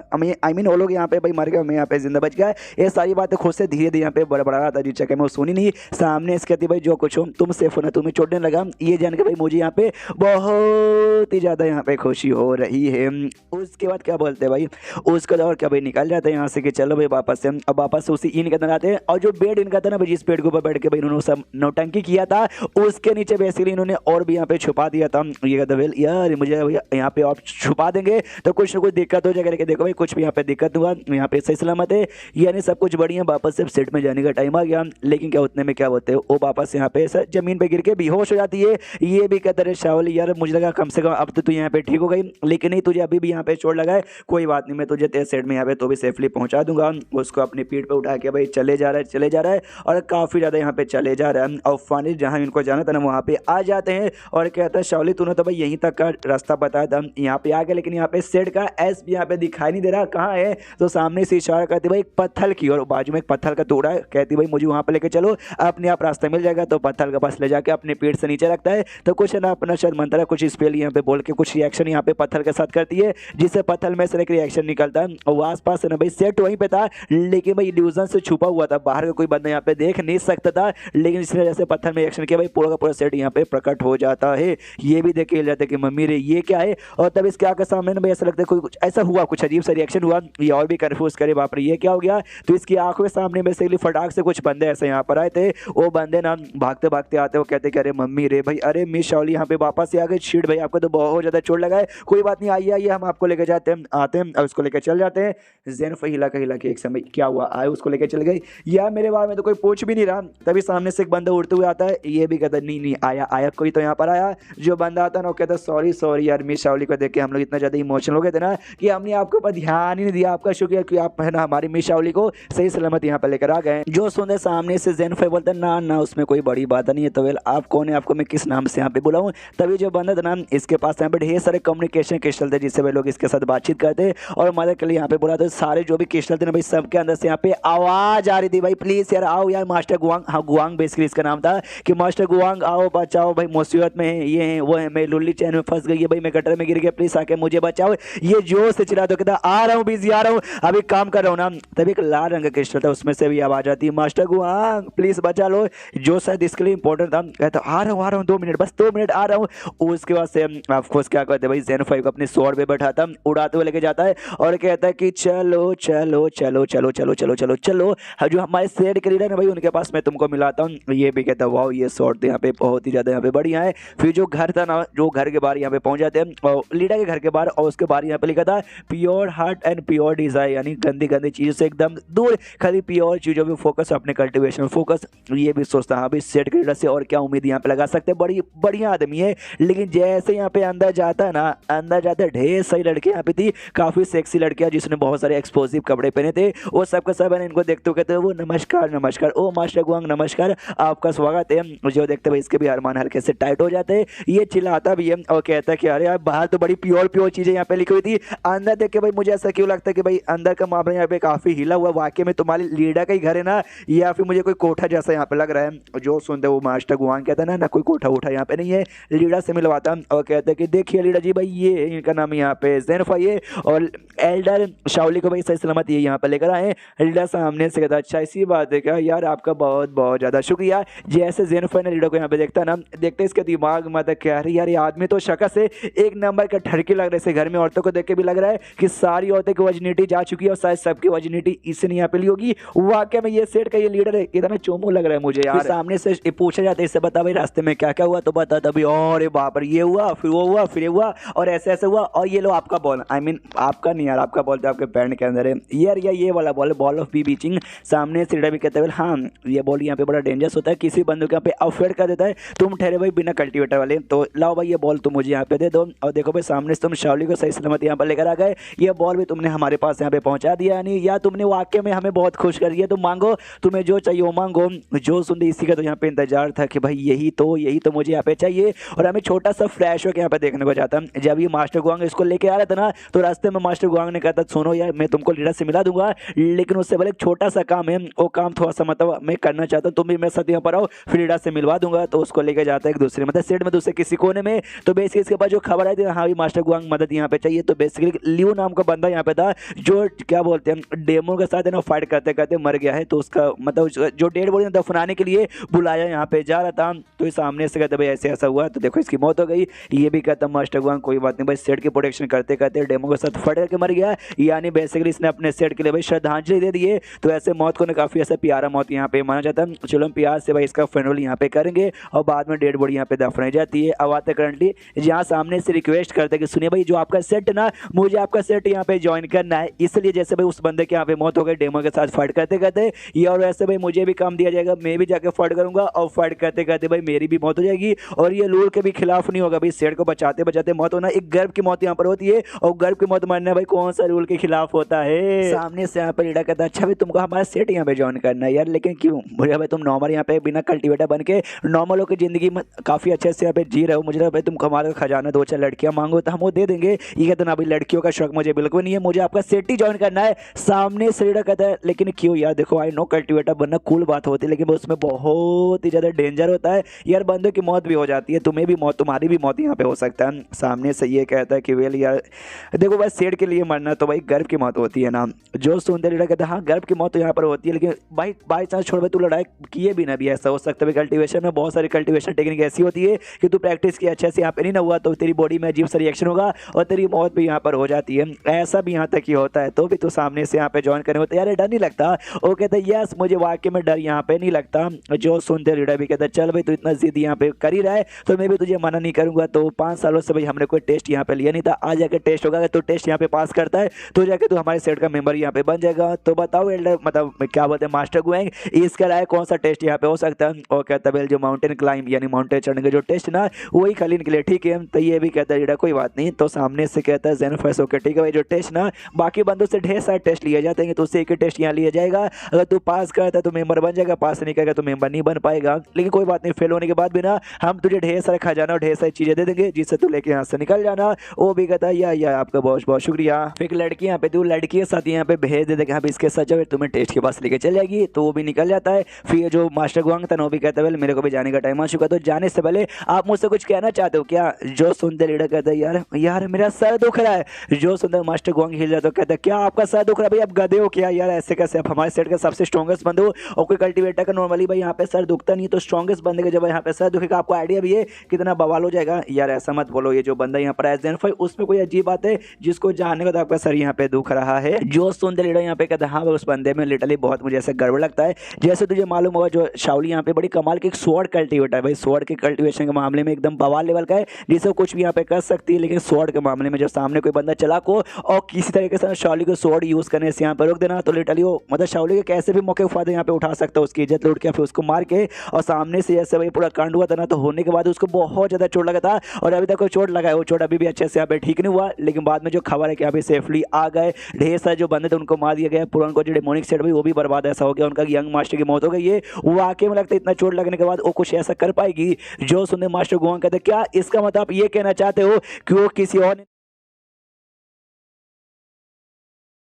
आई मीन वो लोग यहाँ पे भाई मर गए, मैं यहाँ पे जिंदा बच गया। ये सारी बातें खुद से धीरे धीरे यहाँ पे बड़ा रहा था, जी चक्कर में वो सुनी नहीं। सामने इसके कहती भाई जो कुछ हो तुम सेफ हो ना, तुम्हें चोटने लगा, ये जान के भाई मुझे यहाँ पे बहुत ही ज़्यादा यहाँ पे खुशी हो रही है। उसके बाद क्या बोलते हैं भाई, उसके बाद और क्या भाई, निकल जाते हैं यहाँ से कि चलो भाई वापस से, अब वापस से उसी इन के अंदर आते हैं। और जो बेड इनका था ना भाई, जिस बेड के ऊपर बैठ के भाई इन्होंने सब नौटंकी किया था, उसके नीचे बेसिकली इन्होंने और भी यहाँ पे छुपा दिया था। ये कहता वेल यार मुझे भैया यहाँ पे आप छुपा देंगे तो कुछ ना कुछ दिक्कत हो जाएगा, लेकिन देखो भाई कुछ भी यहाँ पे दिक्कत हुआ, यहाँ पे सही सलामत है, यानी सब कुछ बढ़िया। वापस से सेट में जाने का टाइम आ गया, लेकिन क्या उतने में क्या होते हैं, वो वापस यहाँ पे जमीन पे गिर के बेहोश हो जाती है। ये भी कहता है शावली यार मुझे लगा कम से कम अब तो तू यहाँ पे ठीक हो गई, लेकिन नहीं, तुझे अभी भी यहाँ पे चोट लगा है, कोई बात नहीं, मैं तुझे तेरे सेट में यहाँ पे तो भी सेफली पहुँचा दूंगा। उसको अपनी पीठ पे उठा के भाई चले जा रहा है और काफ़ी ज़्यादा यहाँ पे चले जा रहा है। और फाइनली जहाँ इनको जाना था ना वहाँ पे आ जाते हैं और कहता है शावली तूने तो भाई यहीं तक का रास्ता बताया था, यहाँ पे आ गया, लेकिन यहाँ पे सेट का एस भी यहाँ पे दिखाई नहीं दे रहा, कहाँ है? तो सामने से इशारा करती भाई एक पत्थर की, और बाजू में एक पत्थर का टुकड़ा है। कहती भाई मुझे वहाँ पे लेके चलो, अपने आप रास्ता मिल जाएगा। तो पत्थर का पास ले जाके अपने पेट से नीचे रखता है, तो कुछ है ना अपना शायद मंत्र कुछ स्पेल यहाँ पे बोल के कुछ रिएक्शन यहाँ पे पत्थर के साथ करती है, जिससे पत्थर में से एक रिएक्शन निकलता है। और आसपास है ना भाई सेट वहीं पे था, लेकिन भाई इल्यूजन से छुपा हुआ था, बाहर का कोई बंदा यहाँ पे देख नहीं सकता था, लेकिन इसने जैसे पत्थर में रिएक्शन किया भाई पूरा का पूरा सेट यहाँ पे प्रकट हो जाता है। ये भी देख के हिल जाते कि मम्मी रे ये क्या है। और तब इसके आगे सामने भाई ऐसा लगता है कोई कुछ ऐसा हुआ, कुछ अजीब सा रिएक्शन हुआ, ये और भी कंफ्यूज करे बाप रे ये क्या हो गया। तो इसकी आंखों के सामने बेसिकली फटाक से कुछ बंदे ऐसे यहाँ पर आए थे। वो बंदे ना भागते भागते आते, वो कहते कि अरे मम्मी रे भाई, अरे मिस शावली यहाँ पे वापस से आ गए, शिट भाई आपको तो बहुत ज़्यादा चोट लगा है, कोई बात नहीं आइए आइए हम आपको लेकर जाते हैं, आते हैं और उसको लेकर चल जाते हैं। जेनिफर हिला के एक समय क्या हुआ आए उसको लेकर चल गई, यार मेरे बारे में तो कोई पूछ भी नहीं रहा। तभी सामने से एक बंदा उड़ते हुए आता है, ये भी कहता नहीं नहीं आया कोई तो यहाँ पर आया। जो बंदा आता है ना वो कहता सॉरी यार मिस शावली को देख के हम लोग इतना ज़्यादा इमोशनल हो गए थे ना कि हमने आपके ऊपर ध्यान ही नहीं दिया, आपका शुक्रिया कि आप है ना हमारी मिस शावली को सही सलामत यहाँ पर लेकर आ गए। जो सुनते सामने से जेनिफर बोलता है ना उसमें कोई बड़ी बात नहीं है, तो वेल आप कौन है, आपको मैं किस नाम से यहाँ पे बुलाऊं। तभी जो बंदा था ना इसके पास यहाँ पे ढेर सारे कम्युनिकेशन क्रिस्टल थे, जिससे वे लोग इसके साथ बातचीत करते और मदद के लिए यहाँ पे बुलाते। सारे जो भी क्रिस्टल थे ना भाई सबके अंदर से यहाँ पे आवाज आ रही थी भाई प्लीज यार आओ यार मास्टर गुआंग, हाँ गुआंग बेसिकली इसका नाम था कि मास्टर गुआंग आओ बचाओ भाई, मुसीबत में है, ये है वो है, मैं लुल्ली चैन में फंस गई है भाई, मैं गटर में गिर गया, प्लीज आके मुझे बचाओ। ये जोर से चिल्ला दो, कहता आ रहा हूँ बिजी आ रहा हूँ अभी काम कर रहा हूँ ना। तभी एक लाल रंग का क्रिस्टल था उसमें से भी आवाज आती है मास्टर गुआंग प्लीज बचा लो, जो शायद इसके लिए इंपॉर्टेंट था। कहता आ रहा हूँ 2 मिनट बस 2 मिनट आ रहा हूँ। उसके बाद से ऑफकोर्स क्या करते भाई जेनिफर को अपने स्वॉर्ड पे बैठाता उड़ाते हुए लेके जाता है और कहता है कि चलो चलो चलो चलो चलो चलो चलो चलो जो हमारे शेड के लीडर है भाई उनके पास मैं तुमको मिलाता हूँ। ये भी कहता है वाह ये स्वॉर्ड यहाँ पे बहुत ही ज़्यादा यहाँ पे बढ़िया है। फिर जो घर था ना जो घर के बाहर यहाँ पे पहुँच जाते हैं और लीडर के घर के बाहर, और उसके बाहर यहाँ पे लिखा था pure heart and pure desire, यानी गंदी गंदी चीज़ों से एकदम दूर, खाली प्योर चीज़ों पे फोकस, अपने कल्टिवेशन फोकस। ये भी सोचता हाँ भाई सेट के लीडर से और क्या उम्मीद यहाँ पे लगा सकते हैं, बड़ी बढ़िया आदमी है। लेकिन जैसे यहाँ पे अंदर जाता है ना, अंदर जाते ढेर सारी लड़कियाँ यहाँ पे थी, काफ़ी सेक्सी लड़कियाँ जिसने बहुत सारे एक्सप्लोसिव कपड़े पहने थे। वो सबका सब है इनको देखते हुए कहते वो नमस्कार ओ मास्टर गुआंग नमस्कार आपका स्वागत है। जो देखते भाई इसके भी अरमान हल्के से टाइट हो जाते हैं। ये चिल्लाता भी है और कहता है कि अरे यार बाहर तो बड़ी प्योर चीज़ें यहाँ पे लिखी हुई थी, अंदर देख के भाई मुझे ऐसा क्यों लगता है कि भाई अंदर का मामला यहाँ पे काफ़ी हिला हुआ, वाकई में तुम्हारी लीडर का ही घर है ना, या फिर मुझे कोई कोठा जैसा यहाँ पे लग रहा है। जो सुनते वो मास्टर गुआंग कहता है ना कोई कोठा उठा यहाँ पे नहीं है। लीडर से मिलवाता और कहते हैं कि देखिए लीडर जी भाई ये इनका नाम यहाँ पे जेनिफर है और एल्डर शावली को भाई सही सलामत ये यहाँ पे लेकर आए। लीडर सामने से कहता अच्छा ऐसी बात है क्या यार, आपका बहुत बहुत ज़्यादा शुक्रिया। जैसे जेनिफर ने लीडर को यहाँ पे देखता ना, देखते इसके दिमाग में आता क्या यार ये आदमी तो शक्ल से एक नंबर का ठरकी लग रहा है। घर में औरतों को देख के भी लग रहा है कि सारी औरतें की वर्जिनिटी जा चुकी है और शायद सबकी वर्जिनिटी इसने यहाँ पे ली होगी। वाकई में ये सेट का ये लीडर है, इतना चोमो लग रहा है मुझे यार। सामने से पूछा जाता है इससे बता भाई रास्ते में क्या क्या हुआ, तो बता तभी और बाप रे ये हुआ फिर वो हुआ फिर ये हुआ और ऐसे हुआ और ये लो आपका बॉल, आई मीन आपका नहीं यार आपका बॉल तो आपके पैंट के अंदर है यार, ये वाला बॉल है बॉल ऑफ बी बीचिंग। सामने से लीडर भी कहता है हाँ ये बॉल यहाँ पे बड़ा डेंजरस होता है, किसी बंदूक यहाँ पे अफेयर कर देता है, तुम तुम ठहरे भाई बिना कल्टीवेटर वाले, तो लाओ भाई ये बॉल तुम मुझे यहाँ पे दे दो। और देखो भाई सामने से तुम शाओली को सही सलामत यहाँ पर लेकर आ गए, ये बॉल भी तुमने हमारे पास यहाँ पे पहुंचा दिया, यानी या तुमने वाकई में हमें बहुत खुश कर दिया। तुम मांगो, तुम्हें जो चाहिए वो मांगो। जो सुनते इसी का तो यहाँ पे इंतजार था कि भाई यही तो मुझे यहाँ पे चाहिए। और हमें छोटा सा फ्लैश यहाँ पे देखने को जाता, जब ये मास्टर गुआंग इसको लेके आ रहा था ना, तो रास्ते में मास्टर गुआंग ने कहा था सुनो यार मैं तुमको लीडर से मिला दूंगा, लेकिन उससे पहले एक छोटा सा काम है, वो काम थोड़ा सा मतलब मैं करना चाहता हूँ, तुम भी मेरे साथ यहाँ पर आओ, फिर लीडर से मिलवा दूंगा। तो उसको लेके जाता है एक दूसरे मतलब सेट में दूसरे किसी कोने में। तो बेसिकली इसके पास जो खबर आई थी हाँ भाई मास्टर गुआंग मदद यहाँ पे चाहिए, तो बेसिकली लियो नाम का बंदा यहाँ पे था जो क्या बोलते हैं डेमो के साथ है ना फाइट करते करते मर गया है, तो उसका मतलब जो डेड बॉडी दफनाने के लिए बुलाया यहाँ पे जा रहा था। तो सामने से कहते भाई ऐसे ऐसा हुआ, तो देखो इसकी मौत हो गई। ये भी कहता मास्टर गुआंग कोई बात नहीं भाई, सेट की प्रोटेक्शन करते करते डेमो के साथ फट करके मर गया, यानी बेसिकली इसने अपने सेट के लिए भाई श्रद्धांजलि दे दी है। तो ऐसे मौत को काफी ऐसा प्यारा मौत यहाँ पे माना जाता है। चलो हम प्यार से भाई इसका फनरोल यहाँ पे करेंगे और बाद में डेड बॉडी यहाँ पे दफनाई जाती है। अब आते करंटली जहाँ सामने से रिक्वेस्ट करते कि सुनिए भाई जो आपका सेट ना, मुझे आपका सेट यहाँ पे ज्वाइन करना है, इसलिए जैसे भाई उस बंदे के यहाँ पे मौत हो गई डेमो के साथ फाइट करते करते, ये और वैसे भाई मुझे भी काम दिया जाएगा, मैं भी जाके फाइट करूंगा और फाइट करते करते भाई मेरी भी मौत हो जाएगी। और ये लूल के भी खिलाफ नहीं होगा भाई, सेट को बचाते बचाते मौत होना एक गर्व की मौत यहाँ पर होती है, और गर्व की मौत मरना भाई कौन सा रूल के खिलाफ होता है। सामने से यहाँ पर लीडर कहता है अच्छा भाई तुमको हमारा सेट यहाँ पे ज्वाइन करना है यार, लेकिन क्यों मुझे भाई तुम नॉर्मल यहाँ पे बिना कल्टीवेटर बन के नॉर्मल की जिंदगी में काफी अच्छे से यहाँ पे जी रहे हो, मुझे लगा भाई तुम हमारा खजाना दो चार लड़कियां मांगो तो हम वो दे देंगे। ये कहते ना भाई लड़कियों का शौक मुझे बिल्कुल नहीं है, मुझे आपका सेट ही ज्वाइन करना है। सामने से लीडर कहता है लेकिन क्यों यार, देखो आई नो कल्टीवेटर बनना कूल बात होती है, लेकिन उसमें बहुत ही ज्यादा डेंजर होता है यार, बंदों की मौत भी हो जाती है, तुम्हें भी मौत तुम्हारी भी मौत यहाँ पे हो सकता है। सामने से ये कहता है कि वेल यार देखो भाई सेट के लिए मरना तो भाई गर्व की मौत होती है ना। जो सुनते लीडर कहता है हाँ गर्व की मौत तो यहाँ पर होती है, लेकिन भाई बाई चांस छोड़ भाई तू लड़ाई किए भी ना भी ऐसा हो सकता है। कल्टीवेशन में बहुत सारी कल्टीवेशन टेक्निक ऐसी होती है कि तू प्रैक्टिस की अच्छे से यहाँ पे नहीं ना हुआ तो तेरी बॉडी में अजीब सा रिएक्शन होगा और तेरी मौत भी यहाँ पर हो जाती है, ऐसा भी यहाँ तक ही होता है। तो भी तू सामने से यहाँ पे ज्वाइन करने होता है यार, डर नहीं लगता? वो कहता है यस मुझे वाकई में डर यहाँ पे नहीं लगता। जो सुनते लीडर भी कहता है चल भाई तू इतना जिद यहाँ पे कर ही रहा है तो मैं भी तुझे मना नहीं करूंगा। तो 5 सालों से भाई हमने कोई टेस्ट यहाँ पे लिया नहीं था, आज जाके टेस्ट होगा, अगर तू टेस्ट यहाँ पे पास करता है तो जाके तू हमारे सेट का मेंबर यहाँ पे बन जाएगा। तो बताओ एल्डर मतलब क्या बोलते हैं मास्टर गुआंग, इसके अलावा कौन सा टेस्ट यहाँ पे हो सकता है? और कहता है जो माउंटेन क्लाइंब यानी माउंटेन चढ़ने का जो टेस्ट ना वही खाली के लिए ठीक है। तो ये भी कहता है लीडर कोई बात नहीं। तो सामने से कहता है जेनोफाइस ओके ठीक है भाई, जो टेस्ट ना बाकी बंदों से ढेर सारे टेस्ट लिए जाते हैं तो उससे एक ही टेस्ट यहाँ लिया जाएगा, अगर तू पास करता है तो मेंबर बन जाएगा, पास नहीं करेगा तो मेंबर नहीं बन पाएगा। लेकिन कोई बात नहीं, फेल होने के बाद भी ना हम तुझे ढेर सारे खजाना और ढेर सारी चीजें दे देंगे जिससे तू लेके यहाँ से निकल जाना। वो भी कहता है या आपका बहुत बहुत शुक्रिया। फिर एक लड़की यहाँ पे तू लड़की के साथ यहाँ पे भेज दे देगा इसके साथ जाओ तुम्हें टेस्ट के पास लेके चल जाएगी, तो वो भी निकल जाता है। फिर जो मास्टर गुआंग था वो भी कहता है मेरे को भी जाने का टाइम आ चुका, तो जाने से पहले आप मुझसे कुछ कहना चाहते हो क्या? जो सुनते लीडर कहता है यार यार मेरा सर दुख रहा है। जो सुनते मास्टर गुआंग हिल जाता है, कहता है क्या आपका सर दुख रहा है? भाई आप गधे हो क्या यार, ऐसे कैसे? आप हमारे सेट का सबसे स्ट्रॉन्गेस्ट बंदे हो और कोई कल्टीवेटर का नॉर्मली भाई यहाँ पे सर दुखता नहीं, तो स्ट्रॉन्गेस्ट बंदे का जब यहाँ पे सर दुखेगा आपको आइडिया भी है कितना बवाल हो जाएगा। यार ऐसा मत बोलो, ये जो बंदा यहाँ पर एसडेन उसमें कोई अजीब बात है जिसको जानने का तो आपका सर यहाँ पे दुख रहा है। जो सुनते लीडर यहाँ पे कहता है हाँ उस बंदे में लिटरली बहुत मुझे ऐसा गड़बड़ लगता है। जैसे तुझे मालूम होगा जो शाओली यहाँ पे बड़ी कमाल की एक स्वॉर्ड कल्टीवेटर है भाई, स्वॉर्ड के कल्टीवेशन के मामले में एकदम बवाल लेवल का है, जिसे कुछ भी यहाँ पे कर सकती है। लेकिन स्वॉर्ड के मामले में जब सामने कोई बंदा चालाक हो और किसी तरीके से शाओली को स्वॉर्ड यूज करने से यहाँ पे रोक देना तो लिटरली वो मतलब शाओली के कैसे भी मौके फायदे यहाँ पे उठा सकता है, उसकी इज्जत लूट के फिर उसको मार के। और सामने से जैसे भाई पूरा कांड हुआ था ना, तो होने के बाद उसको बहुत ज्यादा चोट लगा था और अभी तक कोई चोट लगा है, वो चोट अभी भी अच्छे से यहाँ पे ठीक नहीं हुआ। लेकिन बाद में जो खबर है कि यहाँ पे सेफली आ गए, ढेर सारे जो बंदे थे उनको मार दिया गया, पूरा उनको जो डेमोनिक सेट भाई वो भी बर्बाद ऐसा हो गया, उनका यंग मास्टर की मौत हो गई है। वाकई में लगता है इतना चोट लगने के बाद वो कुछ ऐसा कर पाएगी? जो सुनने मास्टर गुआंग कहते क्या इसका मतलब आप ये कहना चाहते हो कि वो किसी और